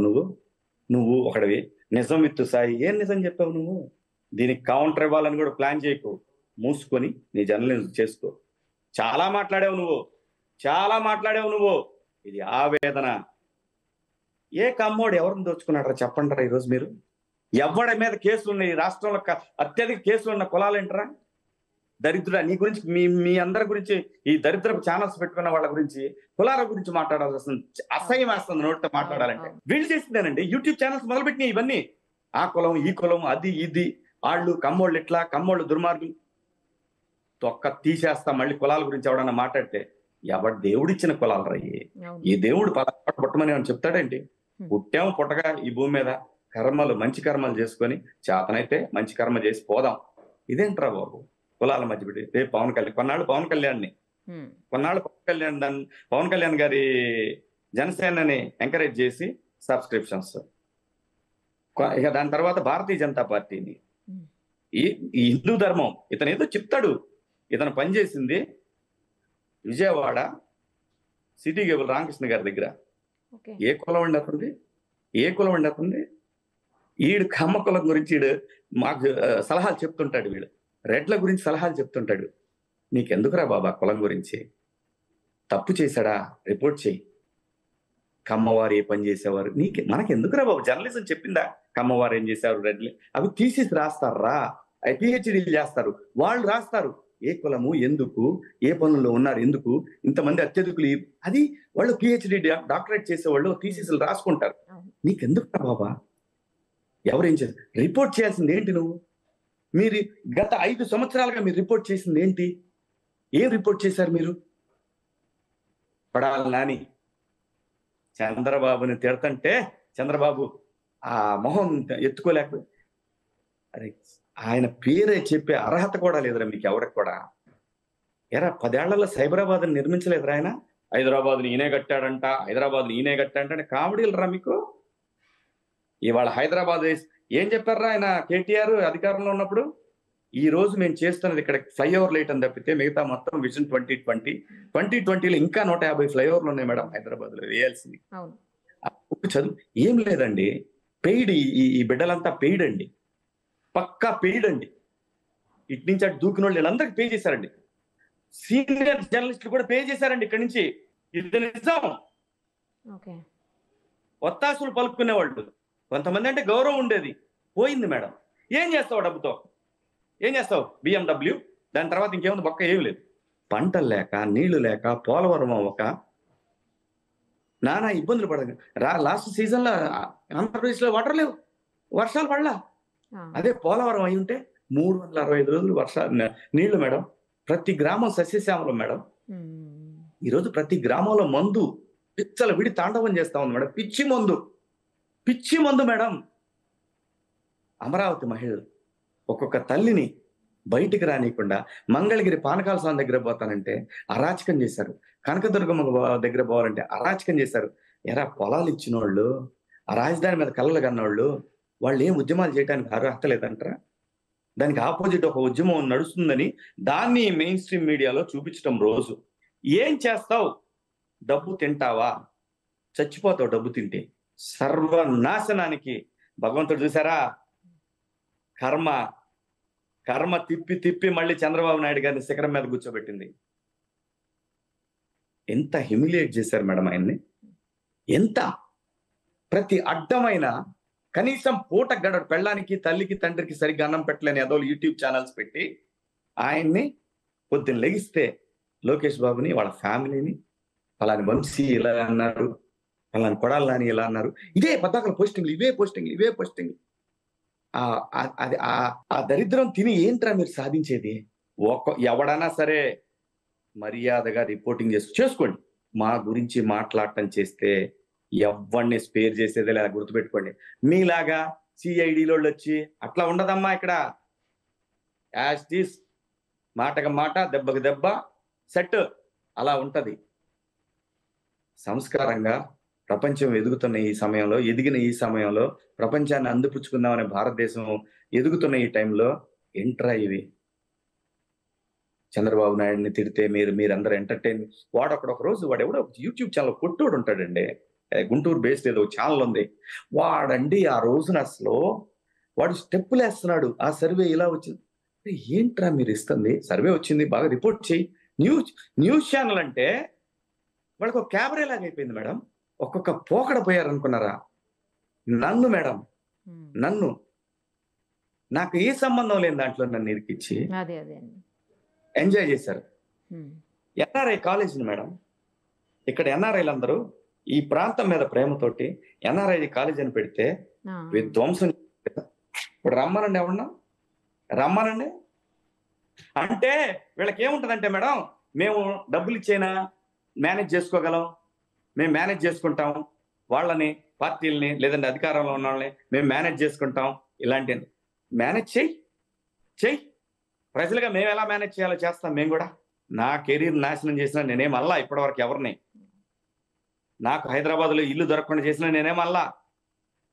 నువ్వు ఒకడివి. నిజం విత్తు సాయి, ఏం నిజం చెప్పావు నువ్వు? దీనికి కౌంటర్ ఇవ్వాలని కూడా ప్లాన్ చేయకు. మూసుకొని నీ జర్నలిజం చేసుకో. చాలా మాట్లాడావు నువ్వు. ఇది ఆవేదన. ఏ కమ్మోడు ఎవరిని దోచుకున్నాడరా చెప్పండి రా ఈరోజు మీరు? ఎవడి మీద కేసులు ఉన్నాయి? ఈ రాష్ట్రంలో అత్యధిక కేసులు ఉన్న కులాలు ఏంటరా? దరిద్రుడా, నీ గురించి మీ అందరి గురించి ఈ దరిద్రపు ఛానల్స్ పెట్టుకున్న వాళ్ళ గురించి కులాల గురించి మాట్లాడాల్సి వస్తుంది. అసహ్యం వేస్తుంది నోటితో మాట్లాడాలంటే. వీళ్ళు చేసిందేనండి యూట్యూబ్ ఛానల్స్ మొదలుపెట్టినాయి ఇవన్నీ. ఆ కులం ఈ కులం అది ఇది, వాళ్ళు కమ్మోళ్ళు ఇట్లా, కమ్మోళ్ళు దుర్మార్గులు. తొక్క తీసేస్తా మళ్ళీ కులాల గురించి ఎవడన్నా మాట్లాడితే. ఎవడు దేవుడిచ్చిన కులాలు రయ్యి? ఈ దేవుడు పుట్టమని అని చెప్తాడేంటి? పుట్టాము పుట్టగా ఈ భూమి మీద కర్మలు మంచి కర్మలు చేసుకొని చేతనైతే మంచి కర్మ చేసి పోదాం. ఇదేంట్రా బాబు కులాల మధ్య పెట్టి? రేపు కొన్నాళ్ళు పవన్ కళ్యాణ్ గారి జనసేనని ఎంకరేజ్ చేసి సబ్స్క్రిప్షన్స్, ఇక దాని తర్వాత భారతీయ జనతా పార్టీని, ఈ హిందూ ధర్మం. ఇతను ఏదో చెప్తాడు. ఇతను పనిచేసింది విజయవాడ సిటీ కేబుల్ రామకృష్ణ గారి దగ్గర. ఏ కులం అండి అతనిది? ఈడు కమ్మ కులం గురించి ఈడు మాకు సలహాలు చెప్తుంటాడు. వీడు రెడ్ల గురించి సలహాలు చెప్తుంటాడు. నీకెందుకురా బాబా కులం గురించి? తప్పు చేశాడా రిపోర్ట్ చేయి. కమ్మవారు ఏ పని చేసేవారు మనకెందుకురా బాబు? జర్నలిజం చెప్పిందా కమ్మవారు ఏం చేశారు? రెడ్లు అవి తీసేసి రాస్తారా? అవి పిహెచ్డీలు చేస్తారు, వాళ్ళు రాస్తారు. ఏ కులము ఎందుకు, ఏ పనుల్లో ఉన్నారు ఎందుకు, ఇంతమంది అత్యధికులు, అది వాళ్ళు పిహెచ్డి డాక్టరేట్ చేసేవాళ్ళు థీసిస్లు రాసుకుంటారు. నీకెందుకురా బాబా? ఎవరేం చేస్తారు? రిపోర్ట్ చేయాల్సింది ఏంటి నువ్వు? మీరు గత 5 సంవత్సరాలుగా మీరు రిపోర్ట్ చేసింది ఏంటి? ఏం రిపోర్ట్ చేశారు మీరు? కొడాలి నాని చంద్రబాబుని తిడతంటే చంద్రబాబు ఆ మొహం ఎత్తుకోలేకపోయి, అరే ఆయన పేరే చెప్పే అర్హత కూడా లేదురా మీకు ఎవరికి కూడా. ఎరా 10 ఏళ్లలో సైబరాబాద్ నిర్మించలేదురా ఆయన? హైదరాబాద్ని ఈయనే కట్టాడంటే కామెడీలు రా మీకు. ఇవాళ హైదరాబాద్ ఏం చెప్పారా ఆయన? కేటీఆర్ అధికారంలో ఉన్నప్పుడు, ఈ రోజు మేము చేస్తున్నది ఇక్కడ ఫ్లైఓవర్ లైట్ అని తప్పితే మిగతా మొత్తం విజన్ 2020లో ఇంకా 150 ఫ్లైఓవర్లు ఉన్నాయి మేడం హైదరాబాద్ లో వేయాల్సింది. చదువు ఏం లేదండి. పెయిడ్, ఈ బిడ్డలంతా పెయిడ్ అండి, పక్కా పెయిడ్ అండి. ఇటు నుంచి అటు దూకిన వాళ్ళు వీళ్ళందరికీ పే చేశారండి. సీనియర్ జర్నలిస్టులు కూడా పే చేశారండి ఇక్కడి నుంచి. ఇది నిజం. ఒత్తాసులు పలుకునేవాళ్ళు కొంతమంది అంటే గౌరవం ఉండేది, పోయింది మేడం. ఏం చేస్తావు డబ్బుతో? ఏం చేస్తావు? BMW, దాని తర్వాత ఇంకేముంది? బొక్క ఏమి లేదు. పంటలు లేక, నీళ్లు లేక, పోలవరం అవ్వక నానా ఇబ్బందులు పడదు. లాస్ట్ సీజన్ లో ఆంధ్రప్రదేశ్ లో వాటర్ లేవు, వర్షాలు పడలా. అదే పోలవరం అయి ఉంటే 365 రోజులు నీళ్లు మేడం. ప్రతి గ్రామం సస్యశ్యామలం మేడం. ఈరోజు ప్రతి గ్రామంలో మందు పిచ్చల విడి తాండవం చేస్తా ఉంది మేడం. పిచ్చి మందు మేడం. అమరావతి మహిళలు ఒక్కొక్క తల్లిని బయటికి రానియకుండా మంగళగిరి పానకాల స్వామి దగ్గర పోతానంటే అరాచకం చేశారు. కనకదుర్గమ్మ దగ్గర పోవాలంటే అరాచకం చేశారు. ఎరా పొలాలు ఇచ్చిన వాళ్ళు, ఆ రాజధాని మీద కళ్ళలు కన్నవాళ్ళు, వాళ్ళు ఏం ఉద్యమాలు చేయడానికి అర్హత లేదంటారా? దానికి ఆపోజిట్ ఒక ఉద్యమం నడుస్తుందని దాన్ని మెయిన్ స్ట్రీమ్ మీడియాలో చూపించడం రోజు. ఏం చేస్తావు? డబ్బు తింటావా? చచ్చిపోతావు డబ్బు తింటే. సర్వనాశనానికి భగవంతుడు చూసారా? కర్మ తిప్పి మళ్ళీ చంద్రబాబు నాయుడు గారిని శిఖరం మీద కూర్చోబెట్టింది. ఎంత హ్యూమిలియేట్ చేశారు మేడం ఆయన్ని. ఎంత ప్రతి అడ్డమైన కనీసం పూట గడడు పెళ్ళానికి, తల్లికి, తండ్రికి సరిగ్గా అన్నం పెట్టలేని ఏదో యూట్యూబ్ ఛానల్స్ పెట్టి ఆయన్ని పొద్దున్న లెగిస్తే లోకేష్ బాబుని, వాళ్ళ ఫ్యామిలీని, పలాని వంశీ ఇలా అన్నారు, పలాని కొడాలి నాని ఇలా అన్నారు, ఇదే పతాకల పోస్టింగ్లు, ఇవే పోస్టింగ్లు. ఆ దరిద్రం తిని ఏంట్రా మీరు సాధించేది? ఎవడన్నా సరే మర్యాదగా రిపోర్టింగ్ చేసుకోండి. మా గురించి మాట్లాడటం చేస్తే ఎవరిని స్పేర్ చేసేదే లేదా గుర్తుపెట్టుకోండి. మీలాగా సిఐడిలో వచ్చి అట్లా ఉండదమ్మా ఇక్కడ. యాజ్ టీస్, మాటకు మాట, దెబ్బకు దెబ్బ సెట్ అలా ఉంటది. సంస్కారంగా ప్రపంచం ఎదిగిన ఈ సమయంలో ప్రపంచాన్ని అందిపుచ్చుకుందామనే భారతదేశం ఎదుగుతున్న ఈ టైంలో ఏంట్రా ఇవి? చంద్రబాబు నాయుడిని తిడితే మీరందరూ ఎంటర్టైన్. ఒక రోజు ఎవడో యూట్యూబ్ ఛానల్ కొట్టోడు ఉంటాడండి, గుంటూరు బేస్డ్ ఏదో ఛానల్ ఉంది. వాడండి ఆ రోజున అసలు వాడు స్టెప్పులు వేస్తున్నాడు. ఆ సర్వే ఇలా వచ్చింది. ఏంట్రా మీరు ఇస్తుంది? సర్వే వచ్చింది, బాగా రిపోర్ట్ చేయి. న్యూస్ ఛానల్ అంటే వాళ్ళకి ఒక క్యాబరే లాగా అయిపోయింది మేడం. ఒక్కొక్క పోకడ పోయారనుకున్నారా? నన్ను నాకు ఏ సంబంధం లేని దాంట్లో నన్ను ఇరికిచ్చి అదే అదే అండి. ఎంజాయ్ చేశారు. ఉమ్. ఎన్ఆర్ఐ కాలేజీని మేడం, ఇక్కడ ఎన్ఆర్ఐలు అందరూ ఈ ప్రాంతం మీద ప్రేమతోటి ఎన్ఆర్ఐ కాలేజ్ అని పెడితే ఆ, విధ్వంసం. ఇప్పుడు రమ్మనండి, ఎవరన్నా రమ్మనండి. అంటే వీళ్ళకి ఏముంటదంటే మేడం, మేము డబ్బులు ఇచ్చేనా మేనేజ్ చేసుకోగలం, మేము మేనేజ్ చేసుకుంటాం వాళ్ళని, పార్టీలని, లేదంటే అధికారంలో ఉన్న వాళ్ళని మేము మేనేజ్ చేసుకుంటాం. ఇలాంటి మేనేజ్ చెయ్యి ప్రజలుగా మేము ఎలా మేనేజ్ చేయాలో చేస్తాం మేము కూడా. నా కెరీర్ నాశనం చేసిన నేనేమల్లా ఇప్పటివరకు ఎవరిని, నాకు హైదరాబాద్లో ఇల్లు దొరకకుండా చేసిన నేనేమల్లా,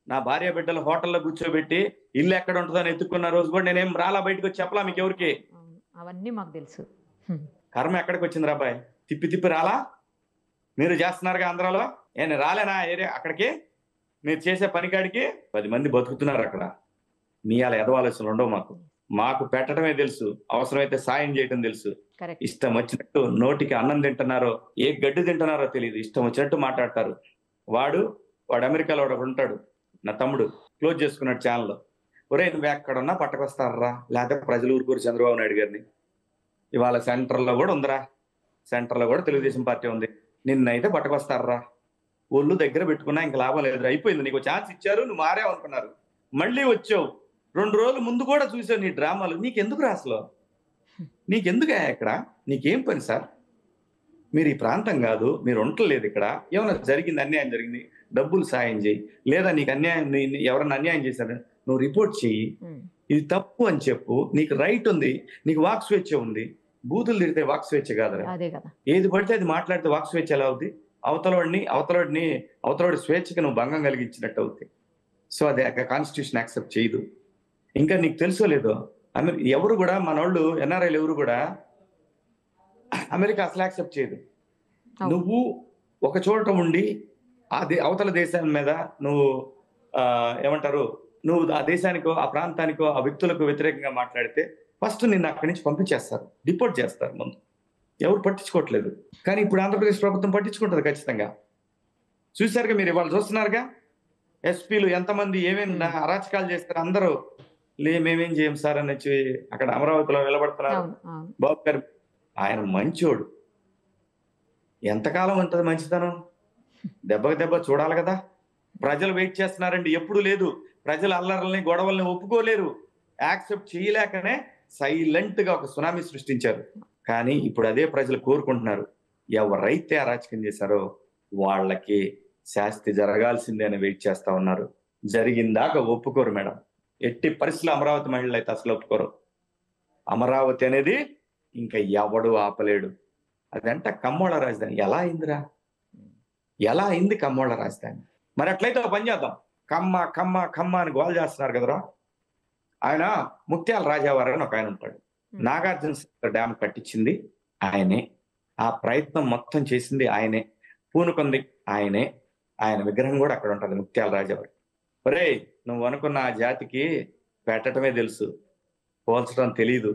నా భార్య బిడ్డలు హోటల్లో కూర్చోబెట్టి ఇల్లు ఎక్కడ ఉంటుందో అని ఎత్తుకున్న రోజు కూడా నేనేం రాలా, బయటకు వచ్చి చెప్పలా మీకు ఎవరికి. అవును, అవన్నీ మాకు తెలుసు. కర్మ ఎక్కడికి వచ్చింది రాబాయ్, తిప్పి రాలా. మీరు చేస్తున్నారుగా ఆంధ్రాలో, నేను రాలేనా ఏరియా అక్కడికి, మీరు చేసే పనికాడికి 10 మంది బతుకుతున్నారు అక్కడ. మీ అలా ఎదవాల్సిన ఉండవు మాకు పెట్టడమే తెలుసు, అవసరమైతే సాయం చేయటం తెలుసు. కరెక్ట్. ఇష్టం వచ్చినట్టు నోటికి అన్నం తింటున్నారో ఏ గడ్డి తింటున్నారో తెలియదు, ఇష్టం వచ్చినట్టు మాట్లాడతారు. వాడు అమెరికాలో ఒకడు ఉంటాడు, నా తమ్ముడు క్లోజ్ చేసుకున్నాడు ఛానల్. ఒరే నువ్వు ఎక్కడున్నా పట్టకొస్తారా, లేకపోతే ప్రజలు ఊరుకూరు చంద్రబాబు నాయుడు గారిని. ఇవాళ సెంటర్లో కూడా ఉందిరా, సెంటర్లో కూడా తెలుగుదేశం పార్టీ ఉంది, నిన్నైతే పట్టకొస్తారా. ఒళ్ళు దగ్గర పెట్టుకున్నా ఇంకా లాభం లేదు, అయిపోయింది. నీకు ఛాన్స్ ఇచ్చారు, నువ్వు మారావు అనుకున్నారు, మళ్ళీ వచ్చావు. 2 రోజులు ముందు కూడా చూసావు నీ డ్రామాలు. నీకెందుకు రాసలో, నీకెందుకు ఇక్కడ, నీకేం పని సార్? మీరు ఈ ప్రాంతం కాదు, మీరు ఉండలేదు ఇక్కడ. ఏమైనా జరిగింది, అన్యాయం జరిగింది, డబ్బులు సాయం చేయి, లేదా నీకు అన్యాయం, ఎవరన్నా అన్యాయం చేశారు నువ్వు రిపోర్ట్ చెయ్యి, ఇది తప్పు అని చెప్పు. నీకు రైట్ ఉంది, నీకు వాక్ స్వేచ్ఛ ఉంది. బూతులు తిడితే వాక్ స్వేచ్ఛ కాదురా. ఏది పడితే అది మాట్లాడితే వాక్ స్వేచ్ఛ ఎలా అవుతుంది? అవతలోడి స్వేచ్ఛకి నువ్వు భంగం కలిగించినట్టు అవుతుంది. సో అది కాన్స్టిట్యూషన్ యాక్సెప్ట్ చేయదు. ఇంకా నీకు తెలుసో లేదో, ఎవరు కూడా మనోళ్ళు ఎన్ఆర్ఐలు ఎవరు కూడా అమెరికా అసలు యాక్సెప్ట్ చేయదు. నువ్వు ఒక చోట ఉండి అవతల దేశం మీద నువ్వు ఏమంటారు, నువ్వు ఆ దేశానికో ఆ ప్రాంతానికో ఆ వ్యక్తులకు వ్యతిరేకంగా మాట్లాడితే ఫస్ట్ నిన్ను అక్కడి నుంచి పంపించేస్తారు, డిపోర్ట్ చేస్తారు. ముందు ఎవరు పట్టించుకోవట్లేదు, కానీ ఇప్పుడు ఆంధ్రప్రదేశ్ ప్రభుత్వం పట్టించుకుంటుంది ఖచ్చితంగా. చూసారుగా, మీరు ఇవాళ చూస్తున్నారుగా, ఎస్పీలు ఎంతమంది ఏమేమి అరాచకాలు చేస్తారు. అందరూ మేమేం చేయం సార్ అని వచ్చి అక్కడ అమరావతిలో నిలబడుతున్నారు. బాబు గారు ఆయన మంచోడు, ఎంతకాలం ఉంటుంది మంచితనం? దెబ్బకి దెబ్బ చూడాలి కదా. ప్రజలు వెయిట్ చేస్తున్నారండి, ఎప్పుడు లేదు. ప్రజలు అల్లర్లని గొడవల్ని ఒప్పుకోలేరు, యాక్సెప్ట్ చేయలేకనే సైలెంట్ గా ఒక సునామీ సృష్టించారు. కానీ ఇప్పుడు అదే ప్రజలు కోరుకుంటున్నారు, ఎవరైతే అరాచకం చేశారో వాళ్ళకి శాస్తి జరగాల్సిందే అని వెయిట్ చేస్తా ఉన్నారు. జరిగిందాకా ఒప్పుకోరు మేడం, ఎట్టి పరిస్థితుల్లో అమరావతి మహిళలు అయితే అసలు ఒప్పుకోరు. అమరావతి అనేది ఇంకా ఎవడు ఆపలేడు. అదంట కమ్మోళ్ళ రాజధాని. ఎలా అయిందిరా, ఎలా అయింది కమ్మోళ్ళ రాజధాని? మరి అట్లయితే ఒక పని చేద్దాం, కమ్మ కమ్మ కమ్మ అని గోల్ చేస్తున్నారు కదరా. ఆయన ముత్యాల రాజావారు అని ఒక ఆయన ఉంటాడు, నాగార్జున డ్యామ్ కట్టించింది ఆయనే, ఆ ప్రయత్నం మొత్తం చేసింది ఆయనే, పూనుకుంది ఆయనే, ఆయన విగ్రహం కూడా అక్కడ ఉంటుంది ముత్యాల రాజావారు. ఒరే నువ్వు అనుకున్న ఆ జాతికి పెట్టడమే తెలుసు, పోల్చడం తెలీదు,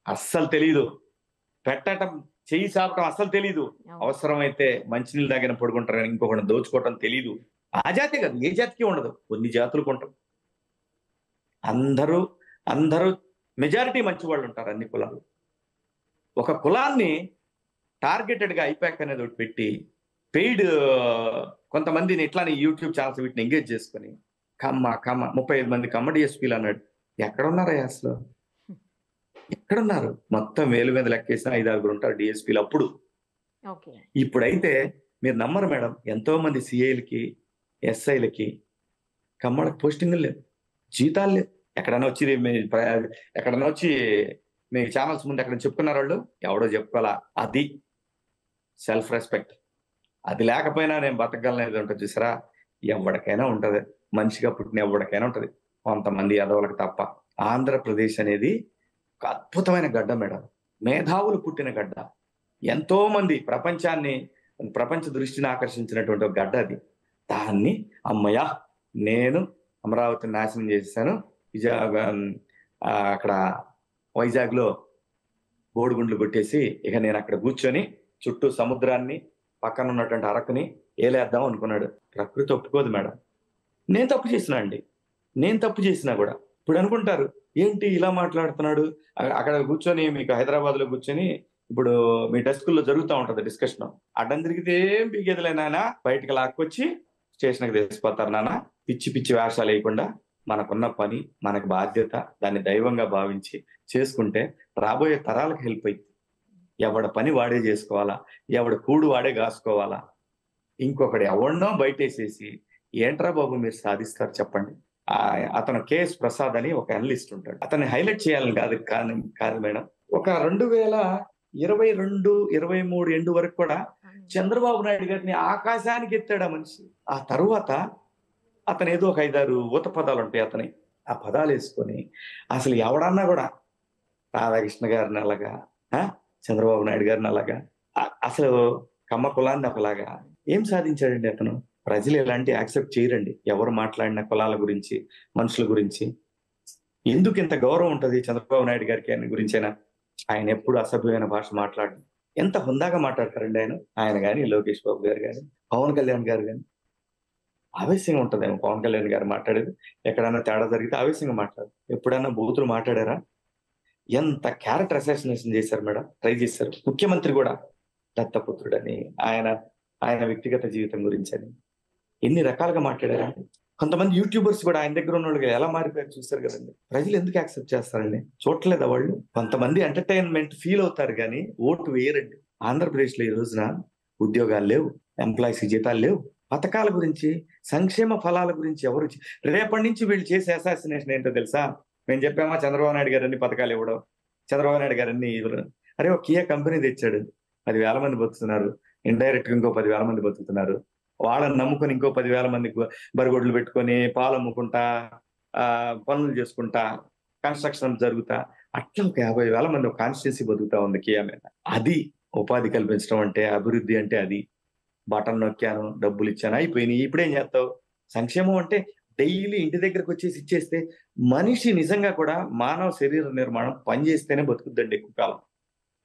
అస్సలు తెలీదు. పెట్టడం, చెయ్యి సాపటం అస్సలు తెలీదు. అవసరమైతే మంచినీళ్ళు దగ్గర పడుకుంటారు, ఇంకొకటి దోచుకోవటం తెలీదు. ఆ జాతి కాదు, ఏ జాతికి ఉండదు, కొన్ని జాతులకు ఉంటారు. అందరూ మెజారిటీ మంచి వాళ్ళు ఉంటారు అన్ని కులాలు. ఒక కులాన్ని టార్గెటెడ్ గా ఐపాక్ అనేది ఒకటి పెట్టి పెయిడ్ కొంతమందిని ఇట్లానే యూట్యూబ్ ఛానల్స్ వీటిని ఎంగేజ్ చేసుకుని కమ్మ 35 మంది కమ్మ డిఎస్పీలు అన్నాడు. ఎక్కడున్నారా అసలు, ఎక్కడున్నారు? మొత్తం వేలు మీద లెక్కేసిన 5-6 ఉంటారు డిఎస్పీలు అప్పుడు. ఇప్పుడైతే మీరు నమ్మరు మేడం, ఎంతో మంది సిఐలకి ఎస్ఐలకి కమ్మలకు పోస్టింగ్లు లేవు, జీతాలు లేవు. ఎక్కడన్నా వచ్చి మీ ఛానల్స్ ముందు ఎక్కడ చెప్పుకున్నారు వాళ్ళు? ఎవడో చెప్పుకోవాలా. అది సెల్ఫ్ రెస్పెక్ట్. అది లేకపోయినా నేను బతకగలనేది ఉంటుంది చూసారా, ఎవరికైనా ఉంటది, మనిషిగా పుట్టిన ఎవరికైనా ఉంటది, కొంతమంది యాదవులకు తప్ప. ఆంధ్రప్రదేశ్ అనేది ఒక అద్భుతమైన గడ్డ మేడం, మేధావులు పుట్టిన గడ్డ, ఎంతో మంది ప్రపంచ దృష్టిని ఆకర్షించినటువంటి ఒక గడ్డ అది. దాన్ని అమ్మయ్య నేను అమరావతిని నాశనం చేశాను, అక్కడ వైజాగ్ లో బోడిగుండ్లు కొట్టేసి ఇక నేను అక్కడ కూర్చొని చుట్టూ సముద్రాన్ని పక్కన ఉన్నటువంటి అరకుని ఏలేద్దాం అనుకున్నాడు. ప్రకృతి ఒప్పుకోదు మేడం. నేను తప్పు చేసినా కూడా ఇప్పుడు అనుకుంటారు ఏంటి ఇలా మాట్లాడుతున్నాడు, అక్కడ కూర్చొని మీకు హైదరాబాద్ లో కూర్చొని ఇప్పుడు మీ డెస్కుల్లో జరుగుతూ ఉంటది డిస్కషన్. అడ్డం తిరిగితే ఏం పీకేదిలే నాన్న, బయటకు లాక్కొచ్చి స్టేషన్కి తీసుకుపోతారు నాన్న. పిచ్చి పిచ్చి వేషాలు వేయకుండా మనకున్న పని, మనకు బాధ్యత, దాన్ని దైవంగా భావించి చేసుకుంటే రాబోయే తరాలకు హెల్ప్ అయింది. ఎవడ పని వాడే చేసుకోవాలా, ఎవడ కూడు వాడే కాసుకోవాలా. ఇంకొకటి ఎవడనో బయటేసేసి ఏంట్రా బాబు మీరు సాధిస్తారు చెప్పండి. అతను కేఎస్ ప్రసాద్ అని ఒక అనలిస్ట్ ఉంటాడు, అతన్ని హైలైట్ చేయాలని కాదు మేడం. ఒక 2022, 23 ఎండు వరకు కూడా చంద్రబాబు నాయుడు గారిని ఆకాశానికి ఎత్తాడు ఆ మనిషి. ఆ తరువాత అతను ఏదో ఒక 5-6 ఊత పదాలు ఉంటాయి అతని, ఆ పదాలు వేసుకొని అసలు ఎవడన్నా కూడా రాధాకృష్ణ గారిని అలాగా, చంద్రబాబు నాయుడు గారిని అలాగా, అసలు కమ్మ కులాన్ని ఒకలాగా ఏం సాధించాడండి అతను. ప్రజలు ఎలాంటి యాక్సెప్ట్ చేయరండి ఎవరు మాట్లాడిన కులాల గురించి, మనుషుల గురించి. ఎందుకు ఇంత గౌరవం ఉంటుంది చంద్రబాబు నాయుడు గారికి ఆయన గురించైనా? ఆయన ఎప్పుడు అసభ్యమైన భాష మాట్లాడు, ఎంత హుందాగా మాట్లాడతారండి ఆయన కానీ, లోకేష్ బాబు గారు కానీ, పవన్ కళ్యాణ్ గారు కానీ. ఆవేశంగా ఉంటుందేమో పవన్ కళ్యాణ్ గారు మాట్లాడేది, ఎక్కడైనా తేడా జరిగితే ఆవేశంగా మాట్లాడు. ఎప్పుడైనా బూతులు మాట్లాడారా? ఎంత క్యారెక్టర్ అసాసినేషన్ చేశారు మేడం, ట్రై చేశారు. ముఖ్యమంత్రి కూడా దత్తపుత్రుడని, ఆయన వ్యక్తిగత జీవితం గురించి అని ఎన్ని రకాలుగా మాట్లాడారా. కొంతమంది యూట్యూబర్స్ కూడా ఆయన దగ్గర ఉన్న వాళ్ళు ఎలా మారిపోయారు చూస్తారు కదండి. ప్రజలు ఎందుకు యాక్సెప్ట్ చేస్తారండి? చూడలేదా వాళ్ళు? కొంతమంది ఎంటర్టైన్మెంట్ ఫీల్ అవుతారు కానీ ఓటు వేయరండి. ఆంధ్రప్రదేశ్ లో ఈ రోజున ఉద్యోగాలు లేవు, ఎంప్లాయీస్ జీతాలు లేవు, పథకాల గురించి, సంక్షేమ ఫలాల గురించి ఎవరు. రేపటి నుంచి వీళ్ళు చేసే అసాసినేషన్ ఏంటో తెలుసా? మేము చెప్పామా చంద్రబాబు నాయుడు గారు అన్ని పథకాలు ఇవ్వడం, చంద్రబాబు నాయుడు గారు అన్ని ఇవ్వడం. అరే ఒక కియా కంపెనీ తెచ్చాడు, 10,000 మంది బతుకుతున్నారు, ఇండైరెక్ట్ గా ఇంకో 10,000 మంది బతుకుతున్నారు. వాళ్ళని నమ్ముకొని ఇంకో 10,000 మంది బరిగొడ్లు పెట్టుకొని పాలు అమ్ముకుంటా, పనులు చేసుకుంటా, కన్స్ట్రక్షన్ జరుగుతా, అట్లా ఒక 50,000 మంది ఒక కాన్స్టిట్యున్సీ బతుకుతా ఉంది కియా మీద. అది ఉపాధి కల్పించడం అంటే, అభివృద్ధి అంటే అది. బటన్ నొక్కాను, డబ్బులు ఇచ్చాను, అయిపోయినాయి. ఇప్పుడేం చేస్తావు? సంక్షేమం అంటే డైలీ ఇంటి దగ్గరకు వచ్చేసి ఇచ్చేస్తే మనిషి నిజంగా కూడా మానవ శరీర నిర్మాణం పనిచేస్తేనే బతుకుద్దండి ఎక్కువ కాలం.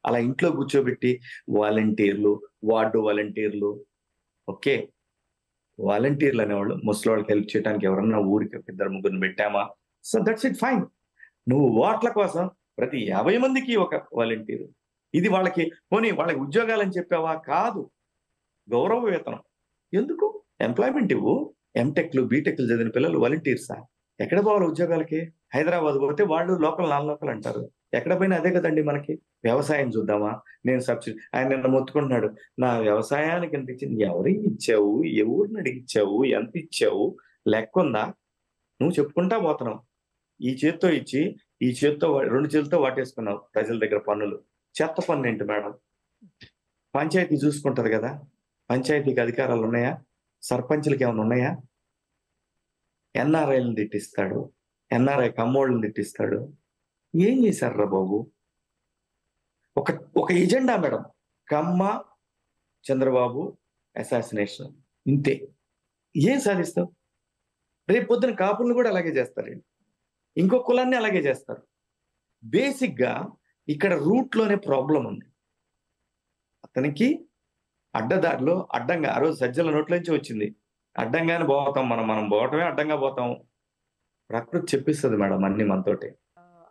అలా ఇంట్లో కూర్చోబెట్టి వాలంటీర్లు, వార్డు వాలంటీర్లు, ఓకే వాలంటీర్లు అనేవాళ్ళు ముసలి వాళ్ళకి హెల్ప్ చేయడానికి ఎవరన్నా ఊరికి 2-3 పెట్టామా, సో దట్స్ ఇట్, ఫైన్. నువ్వు ఓట్ల కోసం ప్రతి 50 మందికి ఒక వాలంటీర్. ఇది వాళ్ళకి పోనీ వాళ్ళకి ఉద్యోగాలని చెప్పావా? కాదు, గౌరవ వేతనం. ఎందుకు? ఎంప్లాయ్మెంట్ ఇవ్వు. ఎంటెక్లు, బీటెక్లు చదివిన పిల్లలు వాలంటీర్సా? ఎక్కడ పోవాలి ఉద్యోగాలకి? హైదరాబాద్ పోతే వాళ్ళు లోకల్, నాన్ లోకల్ అంటారు. ఎక్కడ పోయినా అదే కదండి మనకి. వ్యవసాయం చూద్దామా, నేను సబ్సిడీ, ఆయన నిన్న మొత్తుకుంటున్నాడు, నా వ్యవసాయానికి ఎంత ఇచ్చింది, ఎవరికి ఇచ్చావు, ఎవరిని అడిగిచ్చావు, ఎంత ఇచ్చావు, లెక్క ఉందా? నువ్వు చెప్పుకుంటా పోతున్నావు. ఈ చేత్తో ఇచ్చి ఈ చేత్తో 2 చేతులతో వాటేసుకున్నావు ప్రజల దగ్గర పన్నులు. చెత్త పన్ను ఏంటి మేడం? పంచాయతీ చూసుకుంటది కదా, పంచాయతీకి అధికారాలు ఉన్నాయా? సర్పంచ్లకి ఏమైనా ఉన్నాయా? ఎన్ఆర్ఐలను తిట్టిస్తాడు, ఎన్ఆర్ఐ కమ్మోళ్ళని తిట్టిస్తాడు. ఏం చేశారు బాబు? ఒక ఎజెండా మేడం, కమ్మ చంద్రబాబు అసాసినేషన్, ఇంతే. ఏం సాధిస్తావు? రేపు పొద్దున కాపులను కూడా అలాగే చేస్తారండి, ఇంకో కులాన్ని అలాగే చేస్తారు. బేసిక్ గా ఇక్కడ రూట్ లోనే ప్రాబ్లం ఉంది. అతనికి అడ్డదారిలో అడ్డంగా, ఆ రోజు సజ్జల నోట్ల నుంచి వచ్చింది, అడ్డంగానే పోతాం మనం పోవటమే అడ్డంగా పోతాం. ప్రకృతి చెప్పిస్తుంది మేడం అన్ని మనతోటి.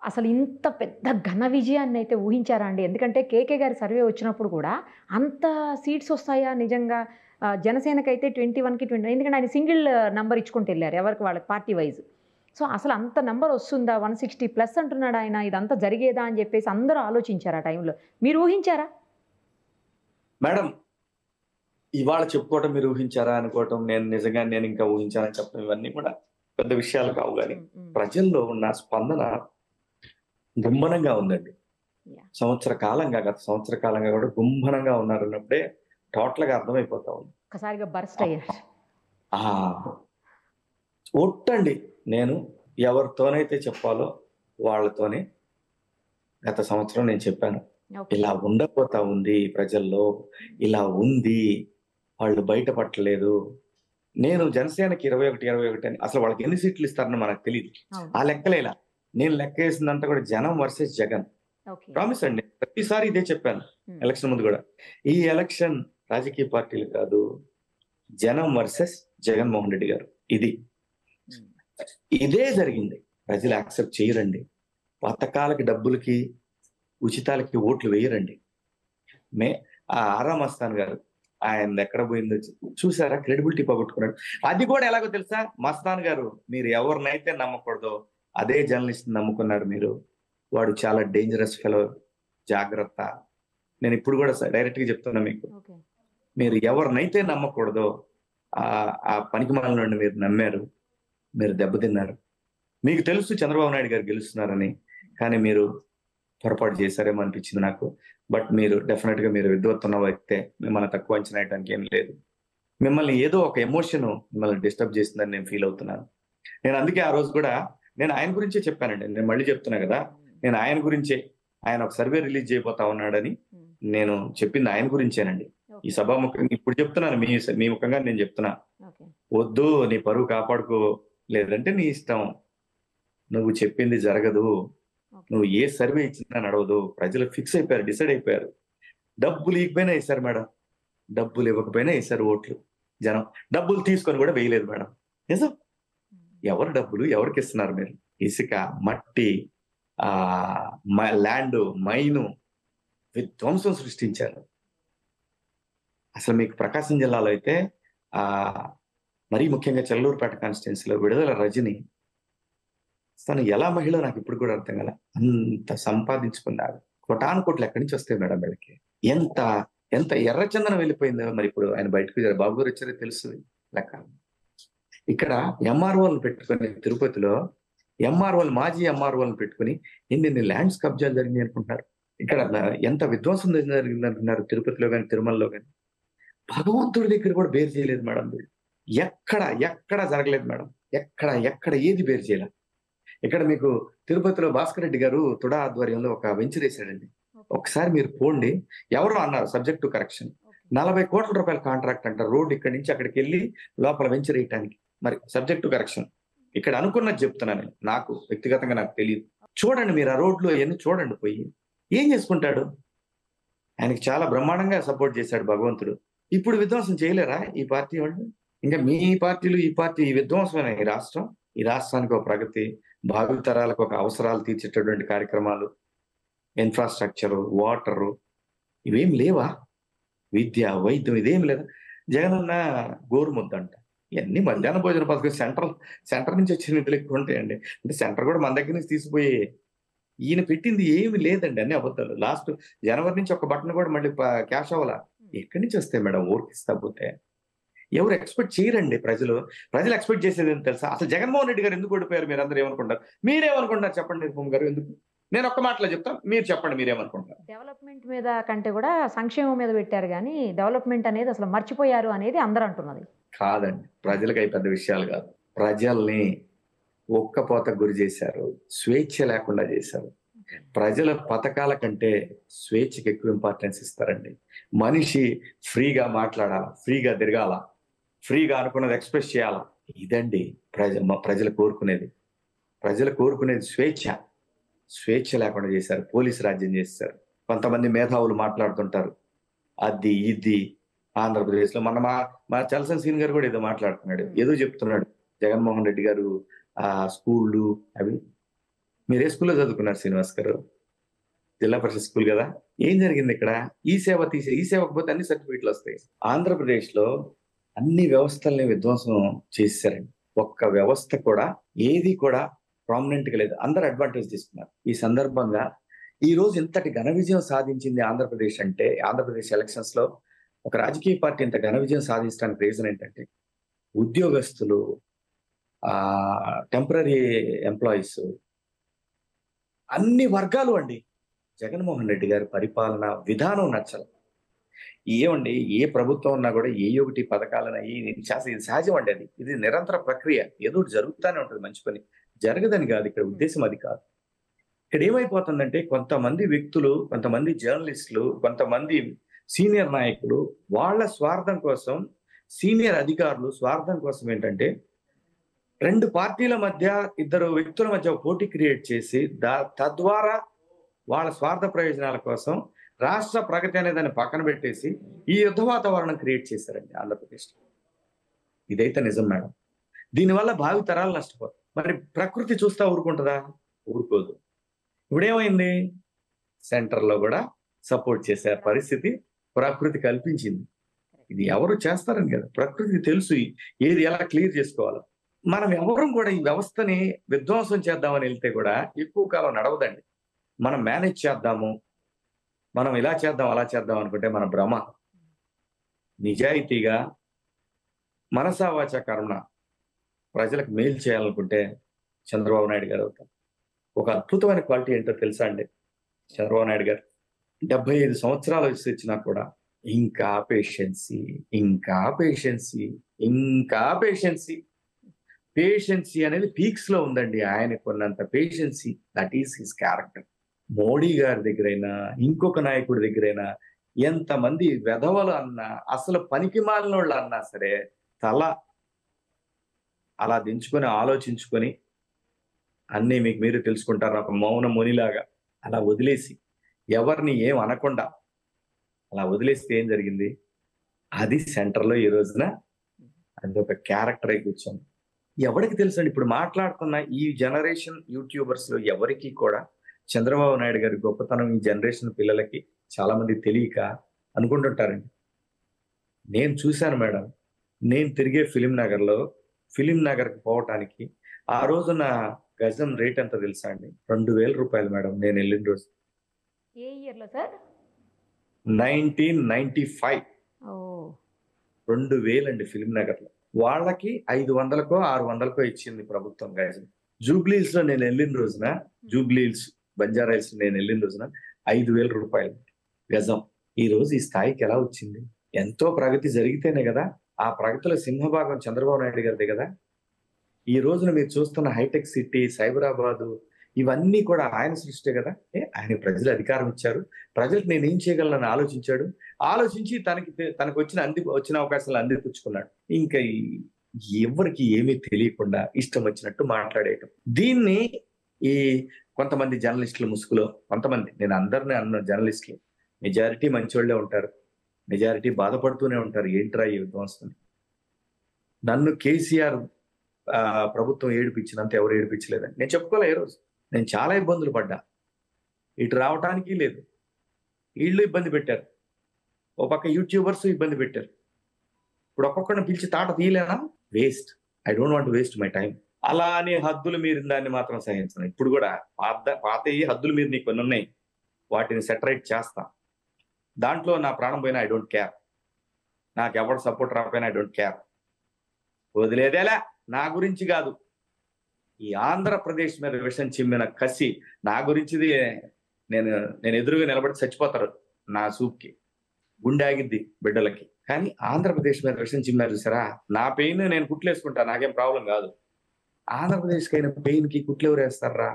అసలు ఇంత పెద్ద ఘన విజయాన్ని అయితే ఊహించారా అండి? ఎందుకంటే కేకే గారి సర్వే వచ్చినప్పుడు కూడా అంత సీట్స్ వస్తాయా నిజంగా? జనసేనకైతే 21కి 20, ఎందుకంటే ఆయన సింగిల్ నంబర్ ఇచ్చుకుంటూ వెళ్ళారు ఎవరికి వాళ్ళకి పార్టీ వైజ్. సో అసలు అంత నంబర్ వస్తుందా? 160+ అంటున్నాడు ఆయన, ఇదంతా జరిగేదా అని చెప్పేసి అందరూ ఆలోచించారు ఆ టైంలో. మీరు ఊహించారా మేడం? ఇవాళ చెప్పుకోవటం మీరు ఊహించారా అనుకోవటం, నేను ఇంకా ఊహించానని చెప్పడం, ఇవన్నీ కూడా పెద్ద విషయాలు కావు. కానీ ప్రజల్లో ఉన్న స్పందన గుంభనంగా ఉందండి. గత సంవత్సర కాలంగా కూడా గుంభనంగా ఉన్నారు అన్నప్పుడే టోటల్ గా అర్థమైపోతా ఉంది. ఒకసారిగా బర్స్ట్ అయ్యారు. ఒట్టండి, నేను ఎవరితోనైతే చెప్పాలో వాళ్ళతోనే గత సంవత్సరం నేను చెప్పాను, ఇలా ఉండపోతా ఉంది ప్రజల్లో, ఇలా ఉంది, వాళ్ళు బయటపట్టలేదు. నేను జనసేనకి 21 అని, అసలు వాళ్ళకి ఎన్ని సీట్లు ఇస్తారని మనకు తెలియదు. ఆ లెక్కలేలా నేను లెక్క వేసిందంతా కూడా జనం వర్సెస్ జగన్. ప్రామిస్ అండి, ప్రతిసారి ఇదే చెప్పాను ఎలక్షన్ ముందు కూడా. ఈ ఎలక్షన్ రాజకీయ పార్టీలు కాదు, జనం వర్సెస్ జగన్మోహన్ రెడ్డి గారు. ఇదే జరిగింది. ప్రజలు యాక్సెప్ట్ చేయరండి. పథకాలకి, డబ్బులకి, ఉచితాలకి ఓట్లు వేయరండి. మే ఆ ఆరా మస్తాన్ గారు ఆయన ఎక్కడ పోయిందో చూసారా, క్రెడిబిలిటీ పోగొట్టుకున్నాడు. అది కూడా ఎలాగో తెలుసా, మస్తాన్ గారు మీరు ఎవరినైతే నమ్మకూడదో అదే జర్నలిస్ట్ నమ్ముకున్నారు మీరు. వాడు చాలా డేంజరస్ ఫెలో, జాగ్రత్త. నేను ఇప్పుడు కూడా డైరెక్ట్ గా చెప్తున్నా మీకు, మీరు ఎవరినైతే నమ్మకూడదో ఆ పనికిమాలిన నుండి మీరు నమ్మారు, మీరు దెబ్బతిన్నారు. మీకు తెలుసు చంద్రబాబు నాయుడు గారు గెలుస్తున్నారని, కానీ మీరు పొరపాటు చేశారేమో అనిపించింది నాకు. బట్ మీరు డెఫినెట్ గా మీరు విద్వత్తున్న వ్యక్తే, మిమ్మల్ని తక్కువ అంచనా వేయడానికి ఏం లేదు. మిమ్మల్ని ఏదో ఒక ఎమోషన్ మిమ్మల్ని డిస్టర్బ్ చేసిందని నేను ఫీల్ అవుతున్నాను. నేను అందుకే ఆ రోజు కూడా నేను ఆయన గురించే చెప్పానండి. నేను మళ్ళీ చెప్తున్నా కదా, నేను ఆయన గురించే, ఆయన ఒక సర్వే రిలీజ్ చేయబోతా ఉన్నాడని నేను చెప్పింది ఆయన గురించేనండి. ఈ సభాముఖంగా ఇప్పుడు చెప్తున్నాను, మీ ముఖంగా నేను చెప్తున్నా, వద్దు నీ పరువు కాపాడుకో, లేదంటే నీ ఇష్టం, నువ్వు చెప్పింది జరగదు, నువ్వు ఏ సర్వే ఇచ్చినా నడవదు. ప్రజలు ఫిక్స్ అయిపోయారు, డిసైడ్ అయిపోయారు. డబ్బులు ఇవ్వకపోయినా వేశారు మేడం, డబ్బులు ఇవ్వకపోయినా వేశారు ఓట్లు. జనం డబ్బులు తీసుకొని కూడా వేయలేదు మేడం. నిజం. ఎవరు డబ్బులు ఎవరికి ఇస్తున్నారు మీరు? ఇసుక, మట్టి, ల్యాండ్, మైను విధ్వంసం సృష్టించారు. అసలు మీకు ప్రకాశం జిల్లాలో అయితే మరీ ముఖ్యంగా చెల్లూరుపేట కాన్స్టిట్యున్సీలో విడుదల రజని, తను ఎలా మహిళ నాకు ఇప్పుడు కూడా అర్థం కదా, అంత సంపాదించుకున్నారు. కోటాను కోట్లు ఎక్కడి నుంచి వస్తాయి మేడం వీళ్ళకి? ఎంత ఎంత ఎర్రచందనం వెళ్ళిపోయిందో. మరి ఇప్పుడు ఆయన బయటకు బాబు గారు వచ్చారో తెలుస్తుంది లెక్క. ఇక్కడ ఎంఆర్ఓలను పెట్టుకుని, తిరుపతిలో ఎంఆర్ఓలు, మాజీ ఎంఆర్ఓలను పెట్టుకుని ఎన్ని ల్యాండ్స్ కబ్జాలు జరిగింది అనుకుంటున్నారు. ఇక్కడ ఎంత విధ్వంసం జరిగింది అనుకున్నారు, తిరుపతిలో కానీ తిరుమలలో కానీ. భగవంతుడి దగ్గర కూడా బేర్ చేయలేదు మేడం వీళ్ళు. ఎక్కడ జరగలేదు మేడం, ఎక్కడ ఏది బేర్ చేయలేదు. ఇక్కడ మీకు తిరుపతిలో భాస్కర్ రెడ్డి గారు తుడా ఆధ్వర్యంలో ఒక వెంచర్ వేసాడండి. ఒకసారి మీరు పోండి, ఎవరో అన్నారు సబ్జెక్ట్ టు కరెక్షన్, 40 కోట్ల రూపాయల కాంట్రాక్ట్ అంటారు. రోడ్డు ఇక్కడి నుంచి అక్కడికి వెళ్ళి లోపల వెంచర్ వేయటానికి. మరి సబ్జెక్ట్ టు కరెక్షన్ ఇక్కడ అనుకున్నది చెప్తున్నా నేను, నాకు వ్యక్తిగతంగా నాకు తెలియదు. చూడండి మీరు ఆ రోడ్లు అవన్నీ చూడండి, పోయి ఏం చేసుకుంటాడు. ఆయనకి చాలా బ్రహ్మాండంగా సపోర్ట్ చేశాడు భగవంతుడు. ఇప్పుడు విధ్వంసం చేయలేరా ఈ పార్టీ వాళ్ళు? ఇంకా మీ పార్టీలు, ఈ పార్టీ, ఈ విధ్వంసమైన ఈ రాష్ట్రానికి ఒక ప్రగతి, భావితరాలకు ఒక అవసరాలు తీర్చేటటువంటి కార్యక్రమాలు, ఇన్ఫ్రాస్ట్రక్చరు, వాటరు, ఇవేం లేవా? విద్య, వైద్యం ఇదేం లేదా? జగనన్న గోరుముద్ద అంట, ఇవన్నీ మధ్యాహ్న భోజన పథకం సెంటర్ నుంచి వచ్చిన నిధులు ఎక్కువ ఉంటాయండి. అంటే సెంటర్ కూడా మన దగ్గర నుంచి తీసిపోయి ఈయన పెట్టింది ఏమి లేదండి, అన్ని అబద్ధాలు. లాస్ట్ జనవరి నుంచి ఒక బటన్ కూడా మళ్ళీ క్యాష్ అవ్వాలా. ఎక్కడి నుంచి వస్తాయి మేడం ఊరికిస్తా పోతే? ఎవరు ఎక్స్పెక్ట్ చేయరండి. ప్రజలు ఎక్స్పెక్ట్ చేసేది ఏంటి తెలుసా? అసలు జగన్మోహన్ రెడ్డి గారు ఎందుకు ఓడిపోయారు మీరు అందరూ ఏమనుకుంటారు? మీరేమనుకుంటారు చెప్పండి నిర్మల్ గారు, ఎందుకు? నేను ఒక్క మాటలో చెప్తాను, మీరు చెప్పండి మీరేమనుకుంటారు. డెవలప్మెంట్ మీద కంటే కూడా సంక్షేమం మీద పెట్టారు, కానీ డెవలప్మెంట్ అనేది అసలు మర్చిపోయారు అనేది అందరూ అంటున్నది. కాదండి, ప్రజలకు అవి పెద్ద విషయాలు కాదు. ప్రజల్ని ఒక్కపోతకు గురి చేశారు, స్వేచ్ఛ లేకుండా చేశారు. ప్రజల పథకాల కంటే స్వేచ్ఛకి ఎక్కువ ఇంపార్టెన్స్ ఇస్తారండి. మనిషి ఫ్రీగా మాట్లాడాలా, ఫ్రీగా తిరగాల, ఫ్రీగా అనుకున్నది ఎక్స్ప్రెస్ చేయాలా. ఇదండి ప్రజలు కోరుకునేది. స్వేచ్ఛ లేకుండా చేశారు, పోలీసు రాజ్యం చేశారు. కొంతమంది మేధావులు మాట్లాడుతుంటారు అది ఇది. ఆంధ్రప్రదేశ్ లో మా చలసన్ సీన్ గారు కూడా ఏదో మాట్లాడుతున్నాడు, ఏదో చెప్తున్నాడు. జగన్మోహన్ రెడ్డి గారు స్కూళ్ళు అవి, మీరు ఏ స్కూల్లో చదువుకున్నారు శ్రీనివాస్ గారు? జిల్లా పరిషత్ స్కూల్ కదా. ఏం జరిగింది ఇక్కడ? ఈ సేవకు పోతే అన్ని సర్టిఫికెట్లు వస్తాయి. ఆంధ్రప్రదేశ్ లో అన్ని వ్యవస్థల్ని విధ్వంసం చేశారండి. ఒక్క వ్యవస్థ కూడా ఏది కూడా ప్రామినెంట్ గా లేదు, అందరు అడ్వాంటేజ్ తీసుకున్నారు. ఈ సందర్భంగా ఈ రోజు ఇంతటి ఘన విజయం సాధించింది ఆంధ్రప్రదేశ్ అంటే, ఆంధ్రప్రదేశ్ ఎలక్షన్స్ లో ఒక రాజకీయ పార్టీ ఇంత ఘన విజయం సాధించడానికి రీజన్ ఏంటంటే, ఉద్యోగస్తులు, టెంపరీ ఎంప్లాయీస్, అన్ని వర్గాలు అండి. జగన్మోహన్ రెడ్డి గారి పరిపాలన విధానం నచ్చదు. ఏమండి, ఏ ప్రభుత్వం ఉన్నా కూడా ఏ ఒకటి పథకాలను ఇది సహజం అండి. ఇది నిరంతర ప్రక్రియ, ఏదో జరుగుతూనే ఉంటుంది. మంచి పని జరగదని కాదు, ఇక్కడ ఉద్దేశం అది కాదు. ఇక్కడ ఏమైపోతుందంటే, కొంతమంది వ్యక్తులు, కొంతమంది జర్నలిస్టులు, కొంతమంది సీనియర్ నాయకులు వాళ్ళ స్వార్థం కోసం, సీనియర్ అధికారులు స్వార్థం కోసం ఏంటంటే, 2 పార్టీల మధ్య, 2 వ్యక్తుల మధ్య పోటీ క్రియేట్ చేసి తద్వారా వాళ్ళ స్వార్థ ప్రయోజనాల కోసం రాష్ట్ర ప్రగతి అనే దాన్ని పక్కన పెట్టేసి ఈ యుద్ధ వాతావరణం క్రియేట్ చేశారండి ఆంధ్రప్రదేశ్లో. ఇదైతే నిజం మేడం. దీనివల్ల భావి తరాలు నష్టపోతాయి. మరి ప్రకృతి చూస్తా ఊరుకుంటుందా? ఊరుకోదు. ఇప్పుడేమైంది? సెంటర్లో కూడా సపోర్ట్ చేసే పరిస్థితి ప్రకృతి కల్పించింది. ఇది ఎవరు చేస్తారని కదా, ప్రకృతికి తెలుసు ఏది ఎలా క్లియర్ చేసుకోవాలో. మనం ఎవరం కూడా ఈ వ్యవస్థని విధ్వంసం చేద్దామని వెళ్తే కూడా ఎక్కువ కాలం నడవదండి. మనం మేనేజ్ చేద్దాము, మనం ఇలా చేద్దాం అలా చేద్దాం అనుకుంటే మన భ్రమ. నిజాయితీగా మనసా వాచా కర్మణ ప్రజలకు మేలు చేయాలనుకుంటే చంద్రబాబు నాయుడు గారు అవుతారు. ఒక అద్భుతమైన క్వాలిటీ ఏంటో తెలుసా అండి? చంద్రబాబు నాయుడు గారు 75 సంవత్సరాల వయసు వచ్చినా కూడా ఇంకా పేషెన్సీ, ఇంకా పేషెన్సీ, ఇంకా పేషెన్సీ. పేషెన్సీ అనేది పీక్స్ లో ఉందండి. ఆయన కొన్నంత patience, that is his character. Modi గారి దగ్గరైనా ఇంకొక నాయకుడి దగ్గరైనా ఎంతమంది వెధవలు అన్నా, అసలు పనికి మాలినోళ్ళు అన్నా సరే తల అలా దించుకొని ఆలోచించుకొని అన్నీ మీకు మీరు తెలుసుకుంటారు. ఒక మౌన మునిలాగా అలా వదిలేసి ఎవరిని ఏం అనకుండా అలా వదిలేస్తే ఏం జరిగింది? అది సెంటర్లో ఈ రోజున అది ఒక క్యారెక్టర్ అయి కూర్చోండి. ఎవరికి తెలుసండి? ఇప్పుడు మాట్లాడుతున్న ఈ జనరేషన్ యూట్యూబర్స్ లో ఎవరికి కూడా చంద్రబాబు నాయుడు గారి గొప్పతనం ఈ జనరేషన్ పిల్లలకి చాలా మంది తెలియక అనుకుంటుంటారండి. నేను చూశాను మేడం. నేను తిరిగే ఫిలిం నగర్కి పోవటానికి ఆ రోజున గజం రేట్ ఎంత తెలుసా అండి? 2,000 రూపాయలు మేడం. నేను వెళ్ళిన రోజు ఏ ఇయర్లో సార్? 1995. 2,000 అండి ఫిలిం నగర్ లో. వాళ్ళకి 500కో 600కో ఇచ్చింది ప్రభుత్వం గజం. జూబ్లీహిల్స్ లో నేను వెళ్ళిన రోజున, జూబ్లీహిల్స్ బంజారాహిల్స్ నేను వెళ్ళిన రోజున 5,000 రూపాయలు గజం. ఈ రోజు ఈ స్థాయికి ఎలా వచ్చింది? ఎంతో ప్రగతి జరిగితేనే కదా. ఆ ప్రగతిలో సింహభాగం చంద్రబాబు నాయుడు గారిదే కదా. ఈ రోజున మీరు చూస్తున్న హైటెక్ సిటీ, సైబరాబాదు, ఇవన్నీ కూడా ఆయన సృష్టి కదా. ఆయన ప్రజలు అధికారం ఇచ్చారు, ప్రజలకు నేను ఏం చేయగలను ఆలోచించాడు. ఆలోచించి తనకు వచ్చిన అవకాశాలు అందిపుచ్చుకున్నాడు. ఇంకా ఎవరికి ఏమీ తెలియకుండా ఇష్టం వచ్చినట్టు మాట్లాడేయటం. దీన్ని ఈ కొంతమంది జర్నలిస్టుల ముసుగులో, కొంతమంది, నేను అందరినీ అన్న జర్నలిస్టులు మెజారిటీ మంచివాళ్లే ఉంటారు, మెజారిటీ బాధపడుతూనే ఉంటారు. ఏంట్రా ఈ విధ్వంసం? నన్ను కేసీఆర్ ప్రభుత్వం ఏడిపించినంత ఎవరు ఏడిపించలేదని నేను చెప్పుకోలే. ఏ రోజు నేను చాలా ఇబ్బందులు పడ్డా. ఇటు రావటానికి లేదు, వీళ్ళు ఇబ్బంది పెట్టారు, ఓ పక్క యూట్యూబర్స్ ఇబ్బంది పెట్టారు. ఇప్పుడు ఒక్కొక్కరిని పిలిచి తాట తీయలేనా? Waste. I don't want waste my time. అలా అని హద్దులు మీరిన దాన్ని మాత్రం సహించను. ఇప్పుడు కూడా పాత హద్దులు మీరు నీకు కొన్ని ఉన్నాయి, వాటిని సెటరైట్ చేస్తా. దాంట్లో నా ప్రాణం పోయినా ఐ డోంట్ కేర్, నాకు ఎవరు సపోర్ట్ రాకపోయినా ఐ డోంట్ కేర్. వదిలేదేలా. నా గురించి కాదు, ఈ ఆంధ్రప్రదేశ్ మీద విషయం చిమ్మిన కసి నా గురించిది. నేను ఎదురుగా నిలబడి చచ్చిపోతారు నా సూప్కి, గుండె ఆగిద్ది బిడ్డలకి. కానీ ఆంధ్రప్రదేశ్ మీద విషయం చిమ్మారు చూసారా, నా పెయిన్ నేను కుట్లేసుకుంటా, నాకేం ప్రాబ్లం కాదు. ఆంధ్రప్రదేశ్కి అయిన పెయిన్కి కుట్లు ఎవరు వేస్తారా?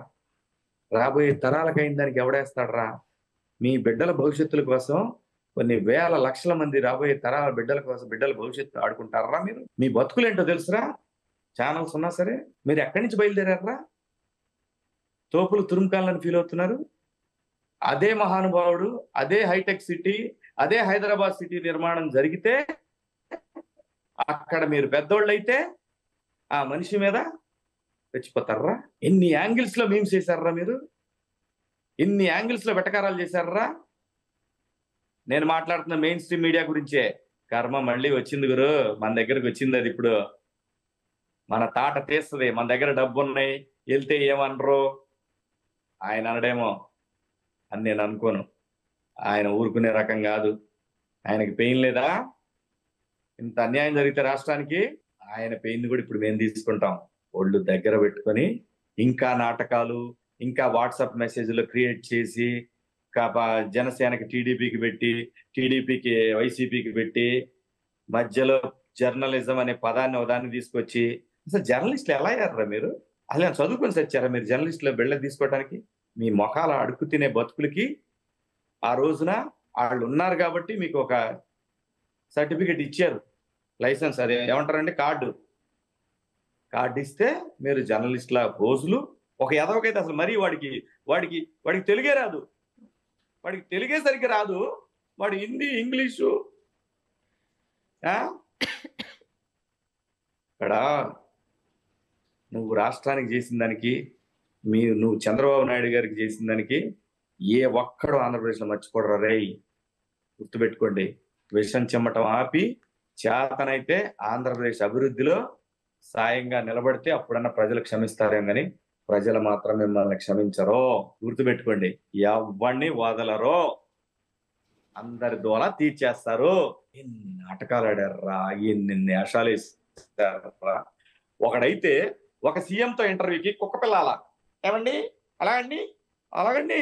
రాబోయే తరాలకైన దానికి ఎవడేస్తాడరా? మీ బిడ్డల భవిష్యత్తుల కోసం కొన్ని వేల లక్షల మంది రాబోయే తరాల బిడ్డల కోసం, బిడ్డల భవిష్యత్తు ఆడుకుంటారా మీరు? మీ బతుకులేంటో తెలుసురా? ఛానల్స్ ఉన్నా సరే మీరు ఎక్కడి నుంచి బయలుదేరారా? తోపులు తురుముకాలని ఫీల్ అవుతున్నారు. అదే మహానుభావుడు, అదే హైటెక్ సిటీ, అదే హైదరాబాద్ సిటీ నిర్మాణం జరిగితే అక్కడ మీరు పెద్దోళ్ళు అయితే ఆ మనిషి మీద తెచ్చిపోతారా? ఎన్ని యాంగిల్స్ లో మీమ్స్ చేశారా మీరు? ఎన్ని యాంగిల్స్ లో వెటకారాలు చేశారా? నేను మాట్లాడుతున్న మెయిన్ స్ట్రీమ్ మీడియా గురించే. కర్మ మళ్ళీ వచ్చింది గురు, మన దగ్గరకు వచ్చింది. అది ఇప్పుడు మన తాట తీస్తుంది. మన దగ్గర డబ్బు ఉన్నాయి, వెళ్తే ఏమనరు. ఆయన అనడేమో అని నేను అనుకోను. ఆయన ఊరుకునే రకం కాదు. ఆయనకి పెయిన్ లేదా? ఇంత అన్యాయం జరిగితే రాష్ట్రానికి ఆయన పెయిన్ కూడా ఇప్పుడు మేము తీసుకుంటాం. ఒళ్ళు దగ్గర పెట్టుకొని ఇంకా నాటకాలు, ఇంకా వాట్సాప్ మెసేజ్లు క్రియేట్ చేసి, జనసేనకి టీడీపీకి పెట్టి, టీడీపీకి వైసీపీకి పెట్టి, మధ్యలో జర్నలిజం అనే పదాన్ని ఒకదాన్ని తీసుకొచ్చి, అసలు జర్నలిస్టులు ఎలా అయ్యారా మీరు? అసలు చదువుకొని వచ్చారా మీరు జర్నలిస్టులో బిళ్ళ తీసుకోవడానికి? మీ మొఖాల అడుక్కు తినే బతుకులకి ఆ రోజున వాళ్ళు ఉన్నారు కాబట్టి మీకు ఒక సర్టిఫికెట్ ఇచ్చారు, లైసెన్స్, అదే ఏమంటారండి, కార్డు ఇస్తే మీరు జర్నలిస్టుల రోజులు. ఒక ఎదవకైతే అసలు మరీ వాడికి తెలుగే రాదు, వాడికి తెలుగే సరిగ్గా రాదు, వాడు హిందీ ఇంగ్లీషు ఇక్కడ నువ్వు రాష్ట్రానికి చేసిన దానికి, నువ్వు చంద్రబాబు నాయుడు గారికి చేసిన దానికి ఏ ఒక్కడు ఆంధ్రప్రదేశ్లో మర్చిపోడరా రేయ్. గుర్తుపెట్టుకోండి. విషం చిమ్మటం ఆపి చేతనైతే ఆంధ్రప్రదేశ్ అభివృద్ధిలో సాయంగా నిలబడితే అప్పుడన్నా ప్రజలు క్షమిస్తారేం కానీ ప్రజలు మాత్రం మిమ్మల్ని క్షమించరో. గుర్తుపెట్టుకోండి. ఎవరిని వదలరో, అందరి దోలా తీర్చేస్తారు. ఎన్ని నాటకాలు ఆడారా, ఎన్ని నేషాలు వేస్తారా. ఒకడైతే ఒక సీఎంతో ఇంటర్వ్యూకి కుక్క పిల్ల అలా ఏమండి అలాగండి అలాగండి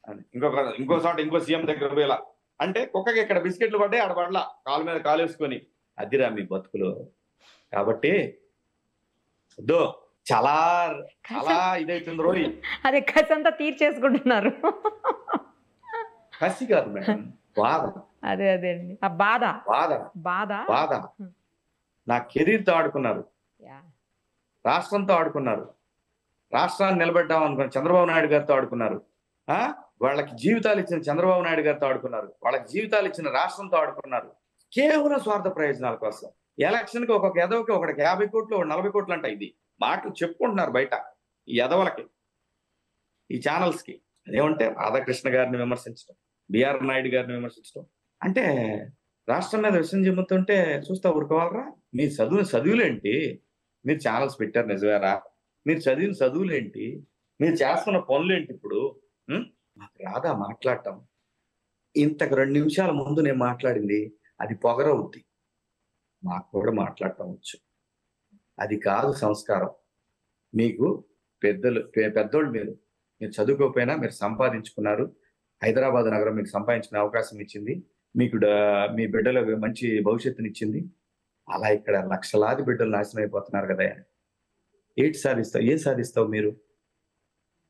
అని, ఇంకో చోట ఇంకో సీఎం దగ్గర పోయేలా అంటే కుక్కకి ఇక్కడ బిస్కెట్లు పడ్డాయి, ఆడ పడలా, కాలు మీద కాలు వేసుకొని. అదిరా మీ బతుకులు. కాబట్టి వద్దు, చాలా చాలా ఇదైతుంది రోయి. అదే కసి అంతా తీర్చేసుకుంటున్నారు. కసి కాదు మేడం, బాధ. అదే అదే అండి, ఆ బాధ బాధ బాధ బాధ. నా కెరీర్తో ఆడుకున్నారు, రాష్ట్రంతో ఆడుకున్నారు, రాష్ట్రాన్ని నిలబెట్టాం అనుకున్న చంద్రబాబు నాయుడు గారితో ఆడుకున్నారు. వాళ్ళకి జీవితాలు ఇచ్చిన చంద్రబాబు నాయుడు గారితో ఆడుకున్నారు, వాళ్ళకి జీవితాలు ఇచ్చిన రాష్ట్రంతో ఆడుకున్నారు. కేవలం స్వార్థ ప్రయోజనాల కోసం. ఎలక్షన్కి ఒక్కొక్క ఎదవకి ఒకటికి 50 కోట్లు 40 కోట్లు అంట. ఇది మాటలు చెప్పుకుంటున్నారు బయట ఈ ఎదవలకి, ఈ ఛానల్స్ కి. అదేమంటే రాధాకృష్ణ గారిని విమర్శించడం, బిఆర్ నాయుడు గారిని విమర్శించడం అంటే రాష్ట్రం మీద విషయం చెబుతుంటే చూస్తా ఊరుకోవాలరా. మీ చదువులేంటి? మీరు ఛానల్స్ పెట్టారు నిజమేరా? మీరు చదివిన చదువులేంటి? మీరు చేస్తున్న పనులేంటి? ఇప్పుడు నాకు రాదా మాట్లాడటం? ఇంతకు 2 నిమిషాల ముందు నేను మాట్లాడింది అది పొగరవుద్ది. మాకు కూడా మాట్లాడటం వచ్చు. అది కాదు సంస్కారం. మీకు పెద్దోళ్ళు మీరు చదువుకోకపోయినా మీరు సంపాదించుకున్నారు. హైదరాబాద్ నగరం మీకు సంపాదించుకునే అవకాశం ఇచ్చింది, మీకు మీ బిడ్డలకు మంచి భవిష్యత్తునిచ్చింది. అలా ఇక్కడ లక్షలాది బిడ్డలు నాశనం అయిపోతున్నారు కదా. ఏంటి సాధిస్తావు? ఏం సాధిస్తావు మీరు?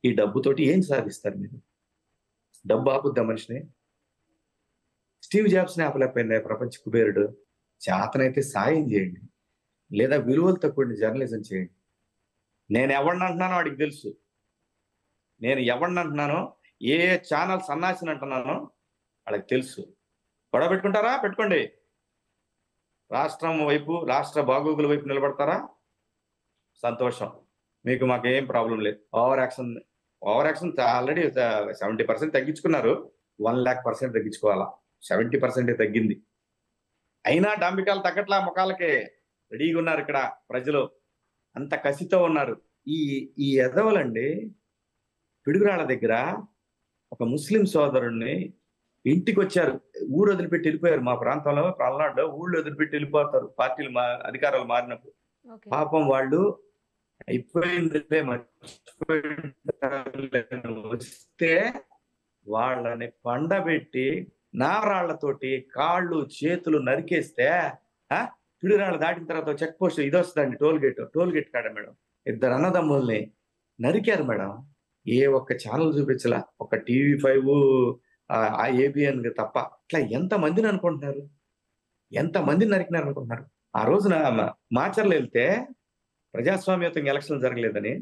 ఈ డబ్బుతోటి ఏం సాధిస్తారు మీరు? డబ్బు ఆపుద్దా మనిషిని? స్టీవ్ జాబ్స్ని ఆపలేకపోయింది ప్రపంచ కుబేరుడు. చేతనైతే సాయం చేయండి, లేదా విలువలతో కూడిన జర్నలిజం చేయండి. నేను ఎవరిని అంటున్నానో వాడికి తెలుసు. నేను ఎవరిని అంటున్నానో, ఏ ఛానల్ సన్నాసిని అంటున్నానో వాళ్ళకి తెలుసు. గొడవ పెట్టుకుంటారా? పెట్టుకోండి. రాష్ట్రం వైపు, రాష్ట్ర బాగోగుల వైపు నిలబడతారా? సంతోషం. మీకు మాకేం ప్రాబ్లం లేదు. Over action already 70% తగ్గించుకున్నారు. 1,00,000% తగ్గించుకోవాలా. 70% తగ్గింది. అయినా డాంబికాలు తగ్గట్లా, ముఖాలకే రెడీగా ఉన్నారు ఇక్కడ ప్రజలు. అంత కసితో ఉన్నారు. ఈ ఎదవలండి. పిడుగురాళ్ళ దగ్గర ఒక ముస్లిం సోదరుడిని ఇంటికి వచ్చారు, ఊరు వదిలిపెట్టి వెళ్ళిపోయారు. మా ప్రాంతంలో పల్నాడులో ఊళ్ళు వదిలిపెట్టి వెళ్ళిపోతారు పార్టీలు అధికారాలు మారినప్పుడు. పాపం వాళ్ళు అయిపోయింది వస్తే వాళ్ళని పండబెట్టి నారాళ్లతోటి కాళ్ళు చేతులు నరికేస్తే, పిడుగురాళ్ళు దాటిన తర్వాత చెక్ పోస్ట్ ఇది వస్తుందండి, టోల్ గేట్ కాడ మేడం 2 అన్నదమ్ముల్ని నరికారు మేడం. ఏ ఒక్క ఛానల్ చూపించలా, ఒక TV5 ABN తప్ప. ఇట్లా ఎంతమందిని అనుకుంటున్నారు? ఎంతమందిని నరికినారు అనుకుంటున్నారు? ఆ రోజున మాచర్లు వెళ్తే ప్రజాస్వామ్యతంగా ఎలక్షన్ జరగలేదని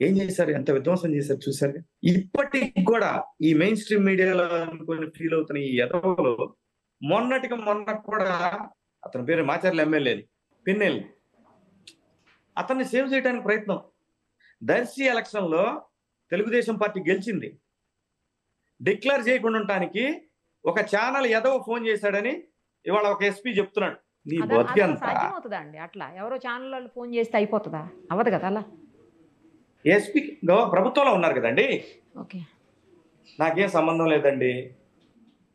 ఏం చేశారు? ఎంత విధ్వంసం చేశారు చూశారు. ఇప్పటికి కూడా ఈ మెయిన్ స్ట్రీమ్ మీడియాలో అనుకుని ఫీల్ అవుతున్న ఈ ఎదవలు మొన్న కూడా అతని పేరు మాచర్ల ఎమ్మెల్యేని పిన్నెల్లి, అతన్ని సేవ్ చేయడానికి ప్రయత్నం. దర్శి ఎలక్షన్ లో తెలుగుదేశం పార్టీ గెలిచింది. డిక్లేర్ చేయకుండా ఉండటానికి ఒక ఛానల్ ఎదవ ఫోన్ చేశాడని ఇవాళ ఒక ఎస్పీ చెప్తున్నాడు. నీ బతికి అంతా అవుతుందా అండి? అట్లా ఎవరో ఛానల్ వాళ్ళు ఫోన్ చేస్తే అయిపోతుందా? అవ్వదు కదా అలా. ఎస్పీ ప్రభుత్వంలో ఉన్నారు కదండి. ఓకే, నాకేం సంబంధం లేదండి.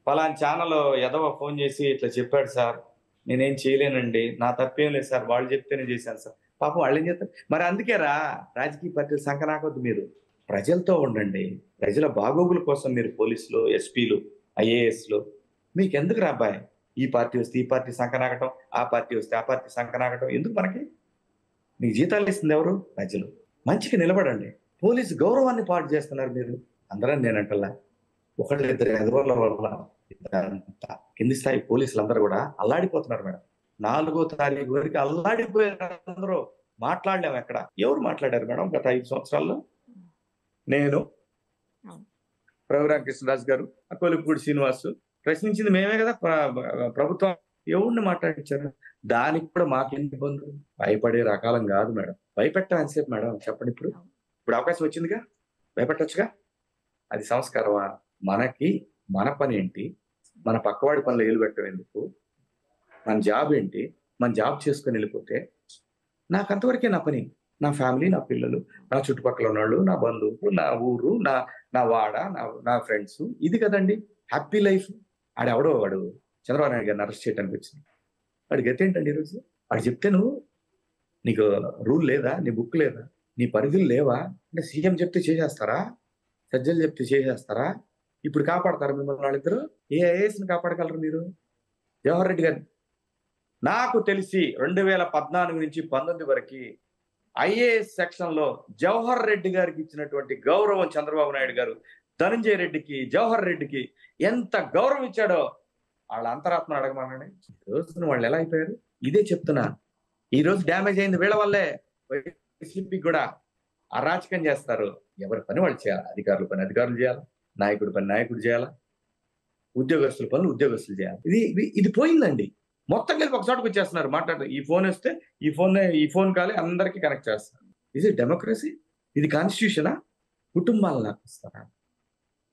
పలానా ఛానల్ ఎదవ ఫోన్ చేసి ఇట్లా చెప్పాడు సార్, నేనేం చేయలేనండి, నా తప్పేం లేదు సార్, వాళ్ళు చెప్తేనే చేశాను సార్. పాపం వాళ్ళు ఏం చేస్తారు మరి? అందుకేరా రాజకీయ పార్టీలు సంకనాకొద్దు. మీరు ప్రజలతో ఉండండి. ప్రజల బాగోగుల కోసం మీరు పోలీసులు, ఎస్పీలు, IASలు మీకెందుకు రాబాయ్? ఈ పార్టీ వస్తే ఈ పార్టీ సంకనాగటం, ఆ పార్టీ వస్తే ఆ పార్టీ సంకనాగటం ఎందుకు? మనకి మీకు జీతాలు ఇస్తుంది ఎవరు? ప్రజలు. మంచిగా నిలబడండి. పోలీసు గౌరవాన్ని పాటు చేస్తున్నారు మీరు. అందరని నేనంటల్లా, 1-2 ఎదవల వల్ల కింది స్థాయి పోలీసులు అందరూ కూడా అల్లాడిపోతున్నారు మేడం. 4వ తారీఖు వరకు అల్లాడిపోయారు అందరూ. మాట్లాడలేము ఎక్కడ. ఎవరు మాట్లాడారు మేడం గత 5 సంవత్సరాల్లో? నేను, రఘురామ కృష్ణరాజు గారు, కొలుపూడి శ్రీనివాసు. ప్రశ్నించింది మేమే కదా. ప్రభుత్వం ఎవరిని మాట్లాడించారు? దానికి కూడా మాకెందుకు ఇబ్బందులు? భయపడే రకాలం కాదు మేడం. భయపెట్టం ఎంతసేపు మేడం చెప్పండి. ఇప్పుడు అవకాశం వచ్చిందిగా, భయపెట్టొచ్చుగా. అది సంస్కారమా? మనకి మన పని ఏంటి? మన పక్కవాడి పనులు ఏలు పెట్టడం ఎందుకు? మన జాబ్ ఏంటి? మన జాబ్ చేసుకొని వెళ్ళిపోతే నాకు అంతవరకే నా పని. నా ఫ్యామిలీ, నా పిల్లలు, నా చుట్టుపక్కల ఉన్నవాళ్ళు, నా బంధువులు, నా ఊరు, నా వాడ, నా ఫ్రెండ్స్, ఇది కదండి హ్యాపీ లైఫ్. వాడు చంద్రబాబు నాయుడు గారిని అరెస్ట్ చేయడానికి వచ్చింది. వాడి గతి ఏంటండి ఈరోజు? వాడు చెప్తే నువ్వు, నీకు రూల్ లేదా? నీ బుక్ లేదా? నీ పరిధులు లేవా? అంటే సీఎం చెప్తే చేసేస్తారా? సజ్జలు చెప్తే చేసేస్తారా? ఇప్పుడు కాపాడతారా మిమ్మల్ని వాళ్ళిద్దరు? ఏ ఐఏఎస్ని కాపాడగలరు మీరు? జవహర్ రెడ్డి గారిని నాకు తెలిసి 2014 నుంచి 19 వరకు ఐఏఎస్ సెక్షన్ లో జవహర్ రెడ్డి గారికి ఇచ్చినటువంటి గౌరవం చంద్రబాబు నాయుడు గారు ధనంజయ రెడ్డికి, జవహర్ రెడ్డికి ఎంత గౌరవం ఇచ్చాడో వాళ్ళ అంతరాత్మను అడగమనండి. ఈ రోజున వాళ్ళు ఎలా అయిపోయారు? ఇదే చెప్తున్నా. ఈ రోజు డ్యామేజ్ అయింది వీళ్ళ వల్లే. వైసీపీకి కూడా అరాచకం చేస్తారు. ఎవరి పని వాళ్ళు చేయాలి. అధికారుల పని అధికారులు చేయాలి, నాయకుడి పని నాయకుడు చేయాలి, ఉద్యోగస్తుల పనులు ఉద్యోగస్తులు చేయాలి. ఇది పోయిందండి. మొత్తం కలిపి ఒక చోటకు వచ్చేస్తున్నారు మాట్లాడుతూ. ఈ ఫోన్ వస్తే ఈ ఫోన్ కాలే అందరికీ కనెక్ట్ చేస్తారు. ఇది డెమోక్రసీ? ఇది కాన్స్టిట్యూషనా? కుటుంబాలను నాకు ఇస్తారా?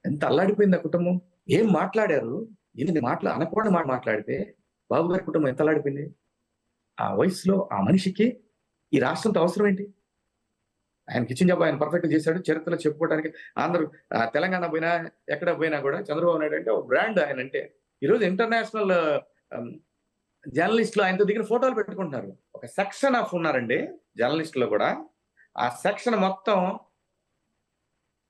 ఎంత అల్లాడిపోయింది ఆ కుటుంబం. ఏం మాట్లాడారు? ఎన్ని అనకూడని మాట్లాడితే బాబు గారి కుటుంబం ఎంత అల్లాడిపోయింది. ఆ వయసులో ఆ మనిషికి ఈ రాష్ట్రంతో అవసరం ఏంటి? ఆయనకి ఇచ్చిన జాబ్ ఆయన పర్ఫెక్ట్ చేశాడు. చరిత్రలో చెప్పుకోవడానికి అందరూ తెలంగాణ పోయినా ఎక్కడ పోయినా కూడా చంద్రబాబు నాయుడు అంటే ఒక బ్రాండ్. ఆయన అంటే ఈరోజు ఇంటర్నేషనల్ జర్నలిస్టులు ఆయనతో దిగిన ఫోటోలు పెట్టుకుంటున్నారు. ఒక సెక్షన్ ఆఫ్ ఉన్నారండి జర్నలిస్టులో కూడా. ఆ సెక్షన్ మొత్తం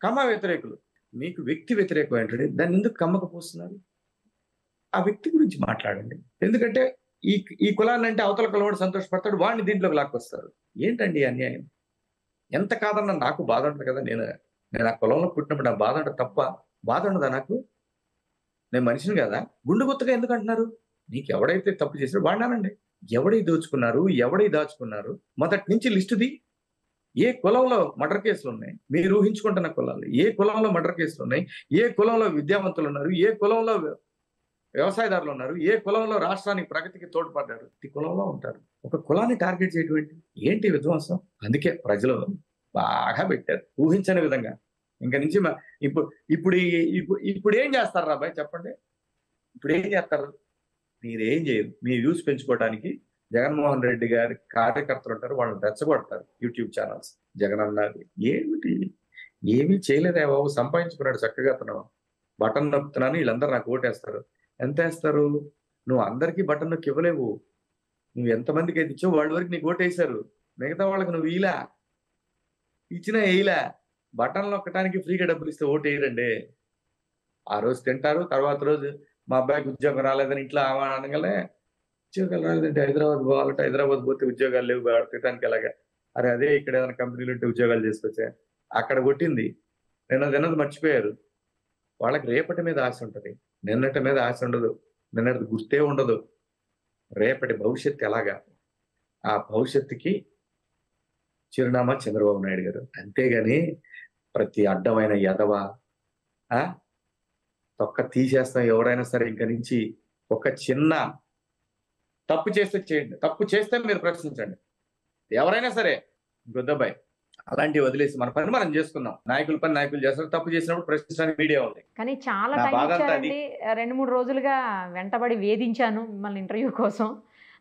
కమ్మ వ్యతిరేకులు. మీకు వ్యక్తి వ్యతిరేకం ఏంటంటే దాన్ని ఎందుకు కమ్మక పోస్తున్నారు? ఆ వ్యక్తి గురించి మాట్లాడండి. ఎందుకంటే ఈ కులాన్ని అంటే అవతల కులవాడు సంతోషపడతాడు, వాడిని దీంట్లోకి లాక్కొస్తారు. ఏంటండి అన్యాయం? ఎంత కాదన్నా నాకు బాధ ఉంటుంది కదా. నేను ఆ కులంలో పుట్టినప్పుడు నాకు బాధ ఉంటుంది తప్ప బాధ ఉండదా నాకు? నేను మనిషిని కదా. గుండు గుత్తగా ఎందుకు అంటున్నారు? నీకు ఎవడైతే తప్పు చేశాడో వాడినానండి. ఎవడై దోచుకున్నారు, ఎవడై దాచుకున్నారు, మొదటి నుంచి లిస్టుది. ఏ కులంలో మర్డర్ కేసులు ఉన్నాయి? మీరు ఊహించుకుంటున్న కులాలు ఏ కులంలో మర్డర్ కేసులు ఉన్నాయి? ఏ కులంలో విద్యావంతులు ఉన్నారు? ఏ కులంలో వ్యవసాయదారులు ఉన్నారు? ఏ కులంలో రాష్ట్రానికి ప్రగతికి తోడ్పడ్డారు? ఈ కులంలో ఉంటారు. ఒక కులాన్ని టార్గెట్ చేయడం ఏంటి విధ్వంసం? అందుకే ప్రజలు బాగా పెట్టారు ఊహించని విధంగా. ఇంకా నుంచి ఇప్పుడు ఏం చేస్తారు రాబాయ్ చెప్పండి? ఇప్పుడు ఏం చేస్తారు? మీరేం చేయరు. మీ వ్యూస్ పెంచుకోవడానికి జగన్మోహన్ రెడ్డి గారి కార్యకర్తలు ఉంటారు, వాళ్ళని రెచ్చగొడతారు. యూట్యూబ్ ఛానల్స్ జగన్ అన్నది ఏమిటి? ఏమీ చేయలేదే బాబు. సంపాదించుకున్నాడు చక్కగా. అతను బటన్ నొక్కుతున్నాను, వీళ్ళందరూ నాకు ఓటేస్తారు. ఎంత వేస్తారు? నువ్వు అందరికీ బటన్ నొక్కి ఇవ్వలేవు. నువ్వు ఎంతమందికి అయితే ఇచ్చావు వాళ్ళ వరకు నీకు ఓటేశారు. మిగతా వాళ్ళకి నువ్వు ఇచ్చినా వేయలా. బటన్ నొక్కడానికి ఫ్రీగా డబ్బులు ఇస్తే ఓటు వేయరండి. ఆ రోజు తింటారు, తర్వాత రోజు మా అబ్బాయికి ఉద్యోగం రాలేదని ఇంట్లో అనగానే ఉద్యోగాలు రాలేదంటే హైదరాబాద్ పోవాలంటే హైదరాబాద్ పోతే ఉద్యోగాలు లేవు తినడానికి ఎలాగా? అరే అదే ఇక్కడ ఏదైనా కంపెనీలు ఉంటే ఉద్యోగాలు చేసుకొచ్చా. అక్కడ కొట్టింది నిన్నది మర్చిపోయారు. వాళ్ళకి రేపటి మీద ఆశ ఉంటుంది, నిన్నటి మీద ఆశ ఉండదు. నిన్నటి గుర్తే ఉండదు. రేపటి భవిష్యత్తు ఎలాగా? ఆ భవిష్యత్తుకి చిరునామా చంద్రబాబు నాయుడు గారు. అంతేగాని ప్రతి అడ్డమైన ఎదవ తొక్క తీసేస్తాం ఎవరైనా సరే. ఇంక నుంచి ఒక చిన్న తప్పు చేస్తే చేయండి, తప్పు చేస్తే మీరు ప్రశ్నించండి. ఎవరైనా సరే గుద్దబాయ్ అలాంటివి వదిలేసి మన పని మనం చేసుకుందాం. నాయకుల పని నాయకులు చేస్తారు. తప్పు చేసినప్పుడు ప్రశ్నించడానికి మీడియా ఉంది. కానీ చాలా టైం ఇచ్చారండి. 2-3 రోజులుగా వెంటబడి వేధించాను మిమ్మల్ని ఇంటర్వ్యూ కోసం.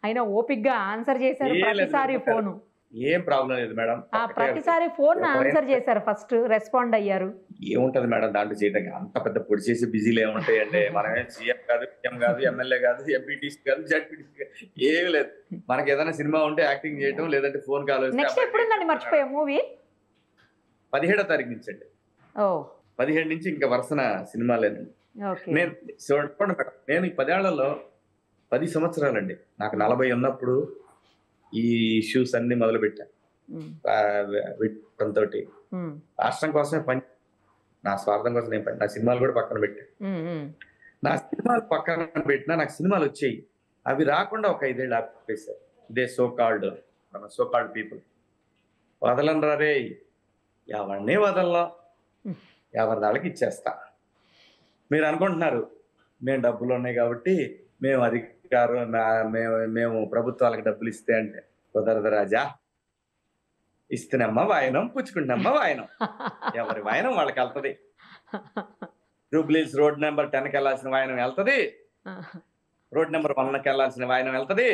అయినా ఓపిక్గా ఆన్సర్ చేశారు. ప్రతిసారి ఫోను ఏం ప్రాబ్లం లేదు మేడం. ప్రతిసారి ఫోన్ ఆన్సర్ చేశారు. ఫస్ట్ రెస్పాండ్ అయ్యారు. ఏముంటది మేడం దాంట్లో చేయడానికి? అంత పెద్ద పొడి చేసి బిజీలు ఏముంటాయి అంటే? మనమే సీఎం కాదు, పిఎం కాదు, ఎమ్మెల్యే కాదు, ఎంపీటీసీ కాదు, జడ్పీటీసీ కాదు, ఏమి లేదు. మనకి ఏదైనా సినిమా ఉంటే యాక్టింగ్ చేయటం, లేదంటే ఫోన్ కాల్ వస్తే. నెక్స్ట్ ఎప్పుడుందండి? మర్చిపోయా మూవీ. 17వ తారీఖు నుంచి అండి. 17 నుంచి ఇంకా వరుసన సినిమా లేదండి. నేను చూడండి మేడం, నేను ఈ 10 ఏళ్లలో 10 సంవత్సరాలండి. నాకు 40 ఉన్నప్పుడు ఈ ఇష్యూస్ అన్ని మొదలు పెట్టాను. తోటి రాష్ట్రం కోసమే పని, నా స్వార్థం కోసం నేను పని. నా సినిమాలు కూడా పక్కన పెట్టాను. నా సినిమాలు పక్కన పెట్టినా నాకు సినిమాలు వచ్చాయి. అవి రాకుండా ఒక 5 ఏళ్ళు ఆపేశారు. ఇదే మన సోకాల్డ్ పీపుల్. వదలనరా రే, ఎవరినే వదల్లా, ఎవరి దాళ్ళకి ఇచ్చేస్తా. మీరు అనుకుంటున్నారు మేము డబ్బులు ఉన్నాయి కాబట్టి, మేము గారు మేము ప్రభుత్వాలకు డబ్బులు ఇస్తే అంటే కుదరదు రాజా, ఇస్తేనమ్మా వాయనం, పుచ్చుకుంటున్నమ్మా వాయనం. ఎవరి వాయనం వాళ్ళకి వెళ్తది. జూబ్లీస్ రోడ్ నెంబర్ 10కి వెళ్ళాల్సిన వాయనం వెళ్తది, రోడ్ నెంబర్ 1కి వెళ్ళాల్సిన వాయనం వెళ్తది.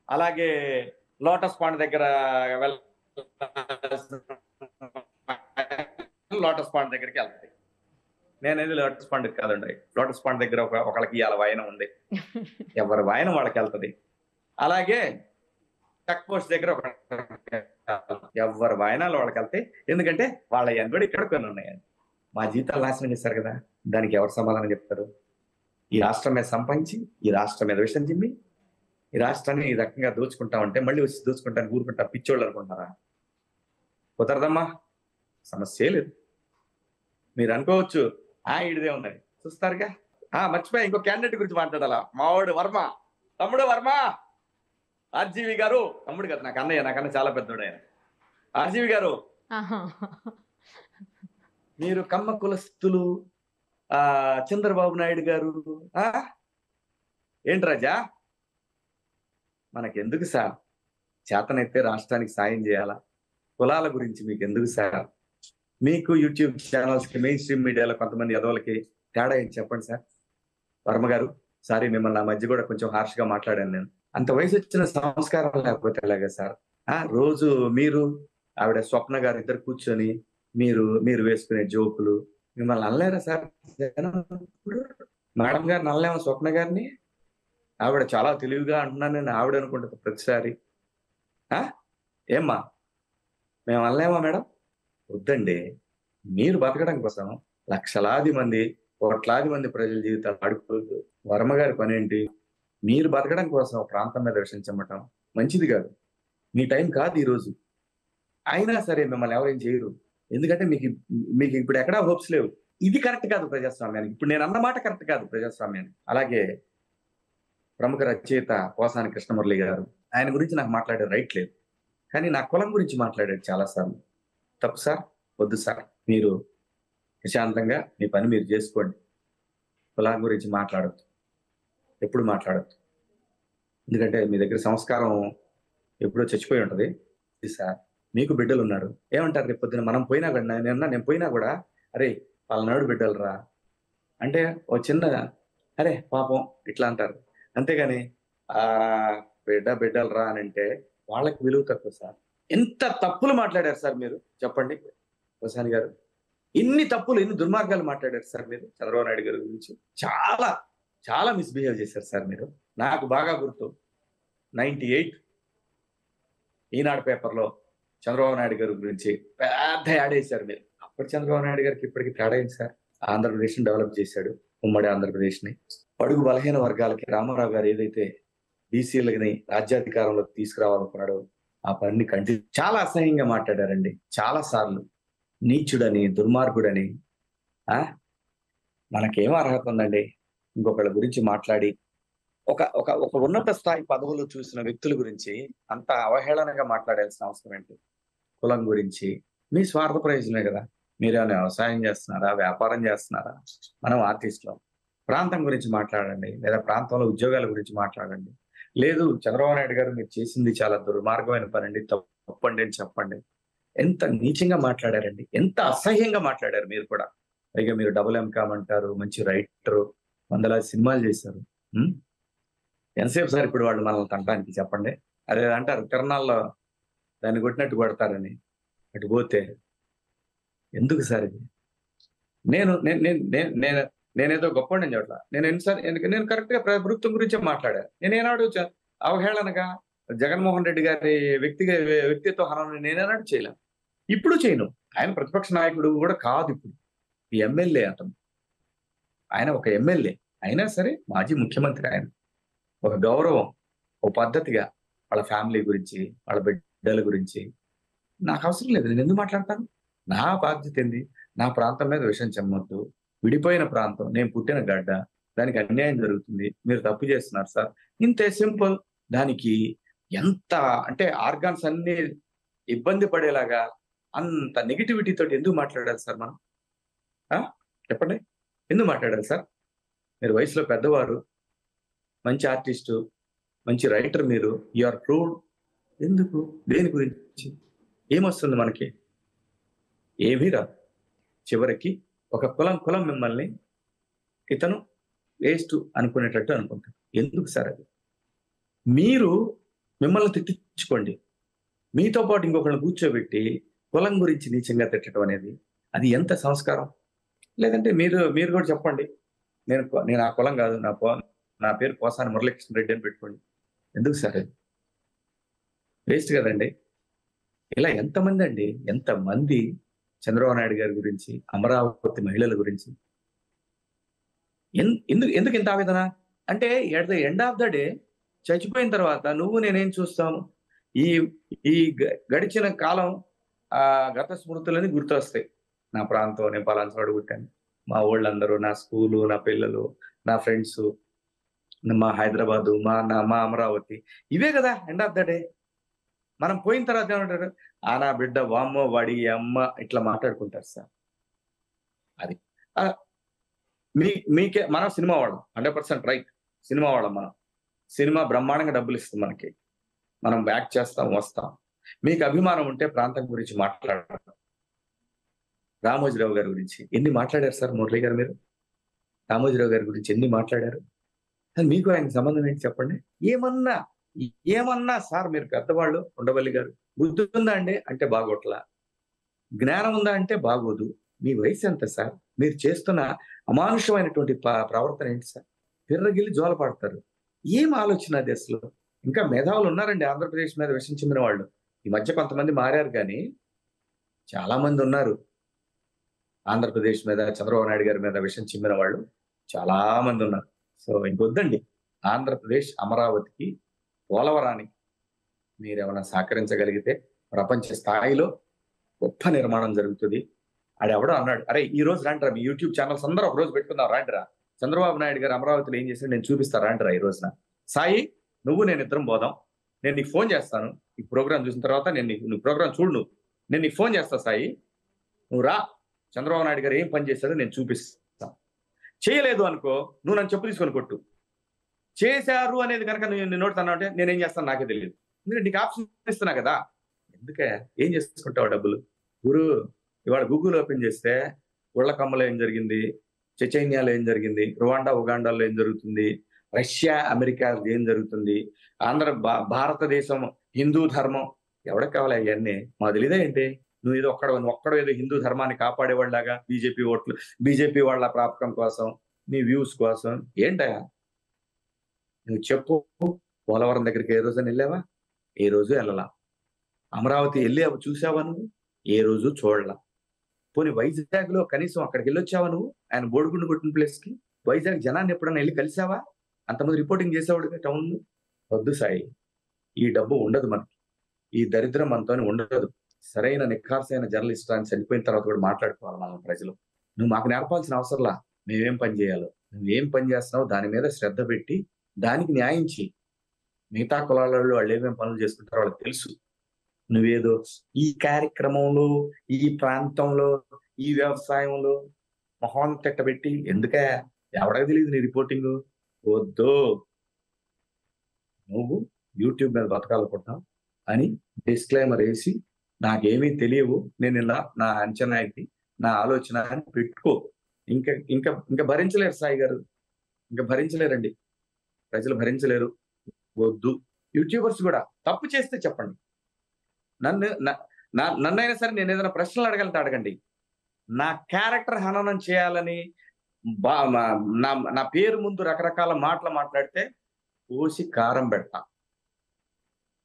అలాగే లోటస్ పాండ్ దగ్గర లోటస్ పాండ్ దగ్గరికి వెళ్తది. నేనేది లోటస్ పాండ్ కాదండి, లోటస్ పాండ్ దగ్గర ఒకళ్ళకి ఇవాళ వాయనం ఉంది. ఎవరి వాయనం వాళ్ళకి వెళ్తది. అలాగే చెక్ పోస్ట్ దగ్గర ఎవరి వాయనాలు వాళ్ళకి వెళ్తాయి. ఎందుకంటే వాళ్ళ ఎనబడి ఇక్కడ కొన్ని ఉన్నాయండి. మా జీతాలు నాశనం చేశారు కదా, దానికి ఎవరు సమాధానం చెప్తారు? ఈ రాష్ట్రం మీద సంపాదించి, ఈ రాష్ట్రం మీద విషయం చిమ్మి, ఈ రాష్ట్రాన్ని ఈ రకంగా దోచుకుంటామంటే మళ్ళీ వచ్చి దోచుకుంటాను ఊరుకుంటా పిచ్చోళ్ళు అనుకుంటారా? కుదరదమ్మా, సమస్య లేదు. మీరు అనుకోవచ్చు ఇడిదే ఉన్నది, చూస్తారుగా. మర్చిపోయా, ఇంకో క్యాండిడేట్ గురించి మాట్లాడాలా. మావాడు వర్మ, తమ్ముడు వర్మ, ఆర్జీవి గారు. తమ్ముడు కదా, నాకు అన్నయ్య, నాకన్నా చాలా పెద్దోడు ఆయన. ఆర్జీవి గారు, మీరు కమ్మ కులస్తులు, చంద్రబాబు నాయుడు గారు ఏంటి రాజా, మనకెందుకు సార్? చేతనైతే రాష్ట్రానికి సాయం చేయాలా? కులాల గురించి మీకు ఎందుకు సార్? మీకు యూట్యూబ్ ఛానల్స్ కి, మెయిన్ స్ట్రీమ్ మీడియాలో కొంతమంది ఎదవలకి తేడా ఏంటి చెప్పండి సార్. వర్మ గారు, సారీ మిమ్మల్ని ఆ మధ్య కూడా కొంచెం హార్ష్ గా మాట్లాడాను నేను. అంత వయసు వచ్చిన సంస్కారం లేకపోతే ఎలాగా సార్? రోజు మీరు ఆవిడ స్వప్న గారు ఇద్దరు కూర్చొని మీరు వేసుకునే జోకులు మిమ్మల్ని అనలేరా సార్? మేడం గారిని అనలేమో, స్వప్న గారిని? ఆవిడ చాలా తెలివిగా అంటున్నాను నేను, ఆవిడ అనుకుంటుంది ప్రతిసారి. ఏమ్మా, మేము అనలేమా మేడం? వద్దండి, మీరు బతకడం కోసం లక్షలాది మంది, కోట్లాది మంది ప్రజల జీవితాలు ఆడుకోవద్దు. వర్మ గారి పని ఏంటి? మీరు బతకడం కోసం ప్రాంతం మీద విషయం చెమ్మటం మంచిది కాదు. మీ టైం కాదు ఈరోజు. అయినా సరే మిమ్మల్ని ఎవరేం చేయరు, ఎందుకంటే మీకు ఇప్పుడు ఎక్కడా హోప్స్ లేవు. ఇది కరెక్ట్ కాదు ప్రజాస్వామ్యానికి. ఇప్పుడు నేను అన్నమాట కరెక్ట్ కాదు ప్రజాస్వామ్యానికి. అలాగే ప్రముఖ రచయిత పోసాని కృష్ణమురళి గారు, ఆయన గురించి నాకు మాట్లాడే రైట్ లేదు, కానీ నా కులం గురించి మాట్లాడాడు చాలాసార్లు. తప్పు సార్, వద్దు సార్. మీరు ప్రశాంతంగా మీ పని మీరు చేసుకోండి. కులం గురించి మాట్లాడద్దు, ఎప్పుడు మాట్లాడద్దు. ఎందుకంటే మీ దగ్గర సంస్కారం ఎప్పుడో చచ్చిపోయి ఉంటుంది. సార్, మీకు బిడ్డలు ఉన్నారు, ఏమంటారు? రేపు పొద్దున మనం పోయినా కూడా, నేను పోయినా కూడా, అరే వాళ్ళనాడు బిడ్డలు రా అంటే ఓ చిన్న అరే పాపం ఇట్లా అంటారు. అంతేగాని బిడ్డలు రా అని అంటే వాళ్ళకి విలువ తక్కువ సార్. ఎంత తప్పులు మాట్లాడారు సార్ మీరు, చెప్పండి ప్రసాద్ గారు. ఇన్ని తప్పులు, ఇన్ని దుర్మార్గాలు మాట్లాడారు సార్ మీరు చంద్రబాబు నాయుడు గారి గురించి. చాలా చాలా మిస్బిహేవ్ చేశారు సార్ మీరు. నాకు బాగా గుర్తు, 98 ఈనాడు పేపర్లో చంద్రబాబు నాయుడు గారి గురించి పెద్ద యాడ్ వేశారు మీరు. అప్పటి చంద్రబాబు నాయుడు గారికి ఇప్పటికి తేడా ఏంటి సార్? ఆంధ్రప్రదేశ్ ని డెవలప్ చేశాడు, ఉమ్మడి ఆంధ్రప్రదేశ్ ని. అడుగు బలహీన వర్గాలకి రామారావు గారు ఏదైతే బీసీలని రాజ్యాధికారంలోకి తీసుకురావాలనుకున్నాడో ఆ పని చాలా అసహ్యంగా మాట్లాడారండి చాలా సార్లు. నీచుడని, దుర్మార్గుడని. మనకేం అర్హత ఉందండి ఇంకొకళ్ళ గురించి మాట్లాడి? ఒక ఉన్నత స్థాయి పదవులు చూసిన వ్యక్తుల గురించి అంత అవహేళనగా మాట్లాడాల్సిన అవసరం ఏంటి? కులం గురించి మీ స్వార్థ ప్రయోజనమే కదా. మీరేమైనా వ్యవసాయం చేస్తున్నారా, వ్యాపారం చేస్తున్నారా? మనం ఆర్టిస్టులం. ప్రాంతం గురించి మాట్లాడండి, లేదా ప్రాంతంలో ఉద్యోగాల గురించి మాట్లాడండి. లేదు, చంద్రబాబు నాయుడు గారు మీరు చేసింది చాలా దుర్మార్గమైన పని అండి, తప్పండి అని చెప్పండి. ఎంత నీచంగా మాట్లాడారండి, ఎంత అసహ్యంగా మాట్లాడారు మీరు కూడా. పైగా మీరు డబుల్ ఎంకామ్ అంటారు, మంచి రైటరు, వందలాది సినిమాలు చేశారు. ఎంతసేపు సార్ ఇప్పుడు వాళ్ళు మనల్ని తంటానికి చెప్పండి? అదే అంటారు తిరణాల్లో దాన్ని కొట్టినట్టు కొడతారని. అటు పోతే ఎందుకు సార్ ఇది? నేనేదో గొప్ప నేను చోట్ల నేను కరెక్ట్ గా ప్రభుత్వం గురించే మాట్లాడా. నేనేనాడు అవహేళనగా జగన్మోహన్ రెడ్డి గారి వ్యక్తిత్వ హననం నేనేనాడు చేయలేను, ఇప్పుడు చేయను. ఆయన ప్రతిపక్ష నాయకుడు కూడా కాదు, ఇప్పుడు ఎమ్మెల్యే అతను. ఆయన ఒక ఎమ్మెల్యే అయినా సరే మాజీ ముఖ్యమంత్రి. ఆయన ఒక గౌరవం, ఒక పద్ధతిగా వాళ్ళ ఫ్యామిలీ గురించి, వాళ్ళ బిడ్డల గురించి నాకు అవసరం లేదు. నేను ఎందుకు మాట్లాడతాను? నా బాధ్యత ఏంది? నా ప్రాంతం మీద విషయం చెమ్మొద్దు. విడిపోయిన ప్రాంతం, నేను పుట్టిన గడ్డ, దానికి అన్యాయం జరుగుతుంది, మీరు తప్పు చేస్తున్నారు సార్, ఇంతే సింపుల్. దానికి ఎంత అంటే ఆర్గాన్స్ అన్ని ఇబ్బంది పడేలాగా అంత నెగిటివిటీ తోటి ఎందుకు మాట్లాడాలి సార్ మనం? చెప్పండి, ఎందుకు మాట్లాడాలి సార్? మీరు వయసులో పెద్దవారు, మంచి ఆర్టిస్టు, మంచి రైటర్ మీరు, యు ఆర్ ప్రూవ్డ్. ఎందుకు? దేని గురించి? ఏమొస్తుంది మనకి? ఏమీ రాదు. చివరికి ఒక కులం మిమ్మల్ని ఇతను వేస్ట్ అనుకునేటట్టు అనుకుంటారు. ఎందుకు సార్ అది? మీరు మిమ్మల్ని తిట్టించుకోండి. మీతో పాటు ఇంకొకరిని కూర్చోబెట్టి కులం గురించి నీచంగా తిట్టడం అనేది అది ఎంత సంస్కారం? లేదంటే మీరు కూడా చెప్పండి, నేను ఆ కులం కాదు, నా పేరు పోసాని మురళీకృష్ణ రెడ్డి అని పెట్టుకోండి. ఎందుకు సార్ అది? వేస్ట్ కదండి. ఇలా ఎంతమంది చంద్రబాబు నాయుడు గారి గురించి, అమరావతి మహిళల గురించి ఎందుకు ఇంత ఆవేదన అంటే, at the end of the day చచ్చిపోయిన తర్వాత నువ్వు నేనేం చూస్తాము? ఈ గడిచిన కాలం గత స్మృతులని గుర్తొస్తాయి. నా ప్రాంతం, నేను పలానా చోట పుట్టాను, మా ఊళ్ళందరూ, నా స్కూలు, నా పిల్లలు, నా ఫ్రెండ్స్, మా హైదరాబాదు, మా అమరావతి, ఇవే కదా ఎండ్ ఆఫ్ ద డే. మనం పోయిన తర్వాత ఏమంటారు? నా బిడ్డ, వామ్మో వాడి అమ్మ, ఇట్లా మాట్లాడుకుంటారు సార్. అది మీకే మనం సినిమా వాళ్ళం, 100% రైట్. సినిమా వాళ్ళం మనం. సినిమా బ్రహ్మాండంగా డబ్బులు ఇస్తుంది మనకి. మనం బ్యాక్ చేస్తాం, వస్తాం. మీకు అభిమానం ఉంటే ప్రాంతం గురించి మాట్లాడతాం. రామోజీరావు గారి గురించి ఎన్ని మాట్లాడారు సార్ మురళి గారు? మీరు రామోజీరావు గారి గురించి ఎన్ని మాట్లాడారు? మీకు ఆయనకు సంబంధం ఏంటి చెప్పండి? ఏమన్నా సార్, మీరు పెద్దవాళ్ళు, ఉండవల్లి గారు, బుద్ధి ఉందా అండి అంటే బాగోట్లా, జ్ఞానం ఉందా అంటే బాగోదు. మీ వయసు ఎంత సార్? మీరు చేస్తున్న అమానుషమైనటువంటి ప్రవర్తన ఏంటి సార్? పిర్రగిల్లి జోల పడతారు. ఏం ఆలోచన అది అసలు? ఇంకా మేధావులు ఉన్నారండి ఆంధ్రప్రదేశ్ మీద విషం చెందిన వాళ్ళు. ఈ మధ్య కొంతమంది మారారు, కానీ చాలా మంది ఉన్నారు ఆంధ్రప్రదేశ్ మీద, చంద్రబాబు నాయుడు గారి మీద విషం చిమ్మిన వాళ్ళు చాలా మంది ఉన్నారు. సో ఇంకొద్దండి. ఆంధ్రప్రదేశ్, అమరావతికి, పోలవరానికి మీరేమైనా సహకరించగలిగితే ప్రపంచ స్థాయిలో గొప్ప నిర్మాణం జరుగుతుంది. ఆడెవడో అన్నాడు, అరే ఈ రోజు రాండిరా, మీ యూట్యూబ్ ఛానల్స్ అందరూ ఒక రోజు పెట్టుకుందాం రాండిరా, చంద్రబాబు నాయుడు గారు అమరావతిలో ఏం చేశాడు నేను చూపిస్తా రాండిరా ఈ రోజున. సాయి, నువ్వు నేను ఇద్దరం పోదాం, నేను నీకు ఫోన్ చేస్తాను. ఈ ప్రోగ్రామ్ చూసిన తర్వాత నువ్వు ప్రోగ్రామ్ చూడు, నేను నీకు ఫోన్ చేస్తా సాయి, నువ్వు రా, చంద్రబాబు నాయుడు గారు ఏం పని చేశాడో నేను చూపిస్తా. చేయలేదు అనుకో, నువ్వు నన్ను చెప్పు తీసుకొని కొట్టు. చేశారు అనేది కనుక నేను నోడుతున్నా అంటే నేనేం చేస్తాను నాకే తెలియదు. ఎందుకంటే నీకు ఆప్షన్ ఇస్తున్నా కదా. ఎందుకే ఏం చేసుకుంటావు డబ్బులు? గురు, ఇవాళ గూగుల్ ఓపెన్ చేస్తే ఉళ్ళకమ్మలో ఏం జరిగింది, చెచైన్యాలో ఏం జరిగింది, రువాండా, ఉగాండాలో ఏం జరుగుతుంది, రష్యా, అమెరికా ఏం జరుగుతుంది, భారతదేశం, హిందూ ధర్మం, ఎవరికి కావాలి అవన్నీ? మాకు తెలియదా ఏంటి? నువ్వు ఏదో ఒక్కడో ఏదో హిందూ ధర్మాన్ని కాపాడేవాళ్ళలాగా బీజేపీ వాళ్ళ ప్రాపకం కోసం, నీ వ్యూస్ కోసం ఏంటయా? నువ్వు చెప్పు. పోలవరం దగ్గరికి ఏ రోజు వెళ్ళావా? ఏ రోజు వెళ్ళలా. అమరావతి వెళ్ళి అవి చూసావా నువ్వు? ఏ రోజు చూడలా. పోనీ వైజాగ్ లో కనీసం అక్కడికి వెళ్ళొచ్చావా నువ్వు? ఆయన బోడిగుండు కొట్టిన ప్లేస్ కి వైజాగ్ జనాన్ని ఎప్పుడన్నా వెళ్ళి కలిసావా? అంతమంది రిపోర్టింగ్ చేసేవాడు టౌన్ లో. వద్దు సాయి, ఈ డబ్బు ఉండదు మనకి, ఈ దరిద్రం మనతో ఉండదు. సరైన నిఖార్సైన జర్నలిస్ట్ అని చనిపోయిన తర్వాత కూడా మాట్లాడుకోవాలి మనం ప్రజలు. నువ్వు మాకు నేర్పాల్సిన అవసరంలా, మేమేం పని చేయాలో. నువ్వేం పని చేస్తున్నావు దాని మీద శ్రద్ధ పెట్టి దానికి న్యాయం చేయి. మిగతా కులాలలో వాళ్ళు ఏమేమి పనులు చేసుకుంటారో వాళ్ళకి తెలుసు. నువ్వేదో ఈ కార్యక్రమంలో, ఈ ప్రాంతంలో, ఈ వ్యవసాయంలో మొహం తిట్టబెట్టి ఎందుకే? ఎవరికి తెలియదు నీ రిపోర్టింగ్? వద్దు. నువ్వు యూట్యూబ్ మీద బతకాలనుకుంటున్నావు అని డిస్క్లైమర్ వేసి నాకేమీ తెలియవు, నేను ఇలా నా అంచనా ఇది, నా ఆలోచన అని పెట్టుకో. ఇంకా ఇంకా ఇంకా భరించలేరు సాయి గారు, ఇంకా భరించలేరండి ప్రజలు, భరించలేరు. వద్దు. యూట్యూబర్స్ కూడా తప్పు చేస్తే చెప్పండి, నన్నైనా సరే నేను ఏదైనా ప్రశ్నలు అడగలంటే అడగండి. నా క్యారెక్టర్ హననం చేయాలని నా పేరు ముందు రకరకాల మాటలు మాట్లాడితే పోసి కారం పెడతా.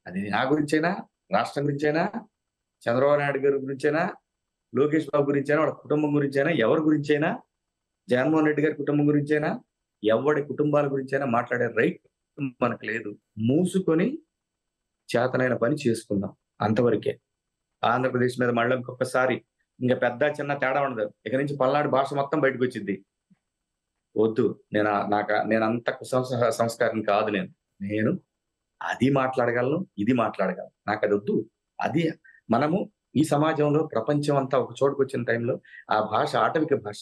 అది నా గురించైనా, రాష్ట్రం గురించైనా, చంద్రబాబు నాయుడు గారి గురించైనా, లోకేష్ బాబు గురించైనా, వాళ్ళ కుటుంబం గురించైనా, ఎవరి గురించైనా, జగన్మోహన్ రెడ్డి గారి కుటుంబం గురించైనా, ఎవరి కుటుంబాల గురించైనా మాట్లాడే రైట్ మనకు లేదు. మూసుకొని చేతనైన పని చేసుకుందాం, అంతవరకే. ఆంధ్రప్రదేశ్ మీద మళ్ళీ ఇంకొకసారి ఇంకా పెద్ద చిన్న తేడా ఉండదు. ఇక నుంచి పల్నాడు భాష మొత్తం బయటకు వచ్చింది. వద్దు. నేను అంత సంస్కారం కాదు. నేను అది మాట్లాడగలను, ఇది మాట్లాడగలను. నాకు అది వద్దు. అది మనము ఈ సమాజంలో ప్రపంచం అంతా ఒక చోటుకు వచ్చిన టైంలో ఆ భాష ఆటవిక భాష,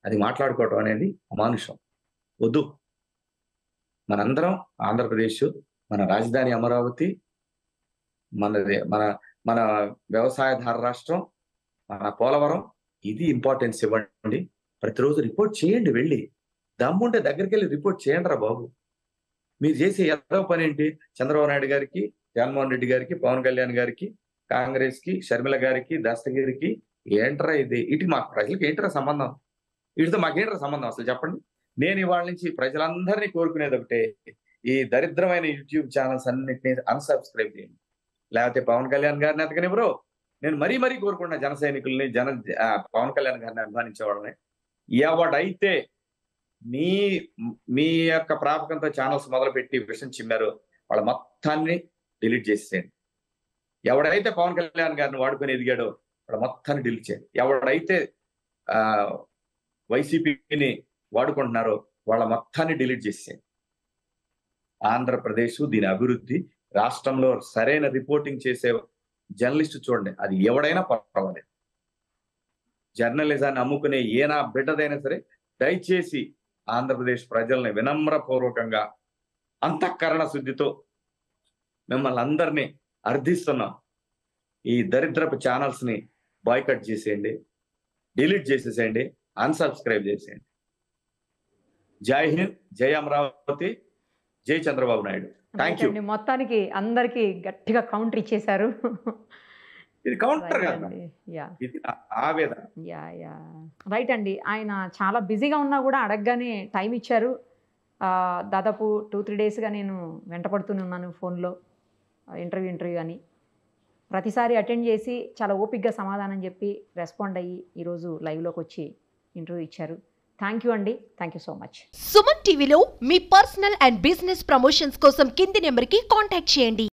అది మాట్లాడుకోవటం అనేది అమానుషం. వద్దు. మనందరం ఆంధ్రప్రదేశ్, మన రాజధాని అమరావతి, మనది మన మన వ్యవసాయధార రాష్ట్రం, మన పోలవరం, ఇది ఇంపార్టెన్స్ ఇవ్వండి. ప్రతిరోజు రిపోర్ట్ చేయండి, వెళ్ళి దమ్ముంటే దగ్గరికి వెళ్ళి రిపోర్ట్ చేయండి రా బాబు. మీరు చేసే ఏదో పని ఏంటి? చంద్రబాబు నాయుడు గారికి, జగన్మోహన్ రెడ్డి గారికి, పవన్ కళ్యాణ్ గారికి, కాంగ్రెస్ కి, షర్మిల గారికి, దస్తగిరికి ఏంట్రా ఇది? ఇటు మాకు ప్రజలకు ఏంట్రా సంబంధం? వీటితో మాకేంట్రా సంబంధం అసలు చెప్పండి. నేను ఇవాళ నుంచి ప్రజలందరినీ కోరుకునేది ఒకటే, ఈ దరిద్రమైన యూట్యూబ్ ఛానల్స్ అన్నిటినీ అన్సబ్స్క్రైబ్ చేయండి. లేకపోతే పవన్ కళ్యాణ్ గారిని ఎతకనివ్వరు. నేను మరీ కోరుకుంటున్నా జన సైనికుల్ని, పవన్ కళ్యాణ్ గారిని అభిమానించే వాళ్ళని, ఎవడైతే మీ యొక్క ప్రాపకంతో ఛానల్స్ మొదలుపెట్టి విషయం చిమ్మారో వాళ్ళ మొత్తాన్ని డిలీట్ చేసేయండి. ఎవడైతే పవన్ కళ్యాణ్ గారిని వాడుకొని ఎదిగాడో వాళ్ళ మొత్తాన్ని డిలీట్ చేయండి. ఎవడైతే వైసీపీని వాడుకుంటున్నారో వాళ్ళ మొత్తాన్ని డిలీట్ చేసేయండి. ఆంధ్రప్రదేశ్, దీని అభివృద్ధి, రాష్ట్రంలో సరైన రిపోర్టింగ్ చేసే జర్నలిస్ట్ చూడండి, అది ఎవడైనా పర్వాలేదు. జర్నలిజాన్ని అమ్ముకునే ఏనా బిడ్డదైనా సరే దయచేసి ఆంధ్రప్రదేశ్ ప్రజల్ని వినమ్రపూర్వకంగా అంతఃకరణ శుద్ధితో మిమ్మల్ని అందరినీ అర్థిస్తున్నాం. ఈ దరిద్రపు ఛానల్స్ ని బాయ్కట్ చేసేయండి, డిలీట్ చేసేసేయండి, అన్సబ్స్క్రైబ్ చేసేయండి. జై హింద్, జై అమరావతి, జై చంద్రబాబు నాయుడు. Thank you. మొత్తానికి అందరికి గట్టిగా కౌంటర్ ఇచ్చేశారు. ఇది కౌంటర్ కాదు, ఇది ఆవేదన. రైట్ అండి. ఆయన చాలా బిజీగా ఉన్నా కూడా అడగగానే టైం ఇచ్చారు. దాదాపు 2-3 డేస్గా నేను వెంటపడుతూనే ఉన్నాను ఫోన్లో, ఇంటర్వ్యూ అని. ప్రతిసారి అటెండ్ చేసి చాలా ఓపిక్గా సమాధానం చెప్పి రెస్పాండ్ అయ్యి ఈరోజు లైవ్లోకి వచ్చి ఇంటర్వ్యూ ఇచ్చారు. థ్యాంక్ యూ అండి. Thank you so much. Suman టీవీలో మీ పర్సనల్ అండ్ బిజినెస్ ప్రమోషన్స్ కోసం కింది నెంబర్కి కాంటాక్ట్ చేయండి.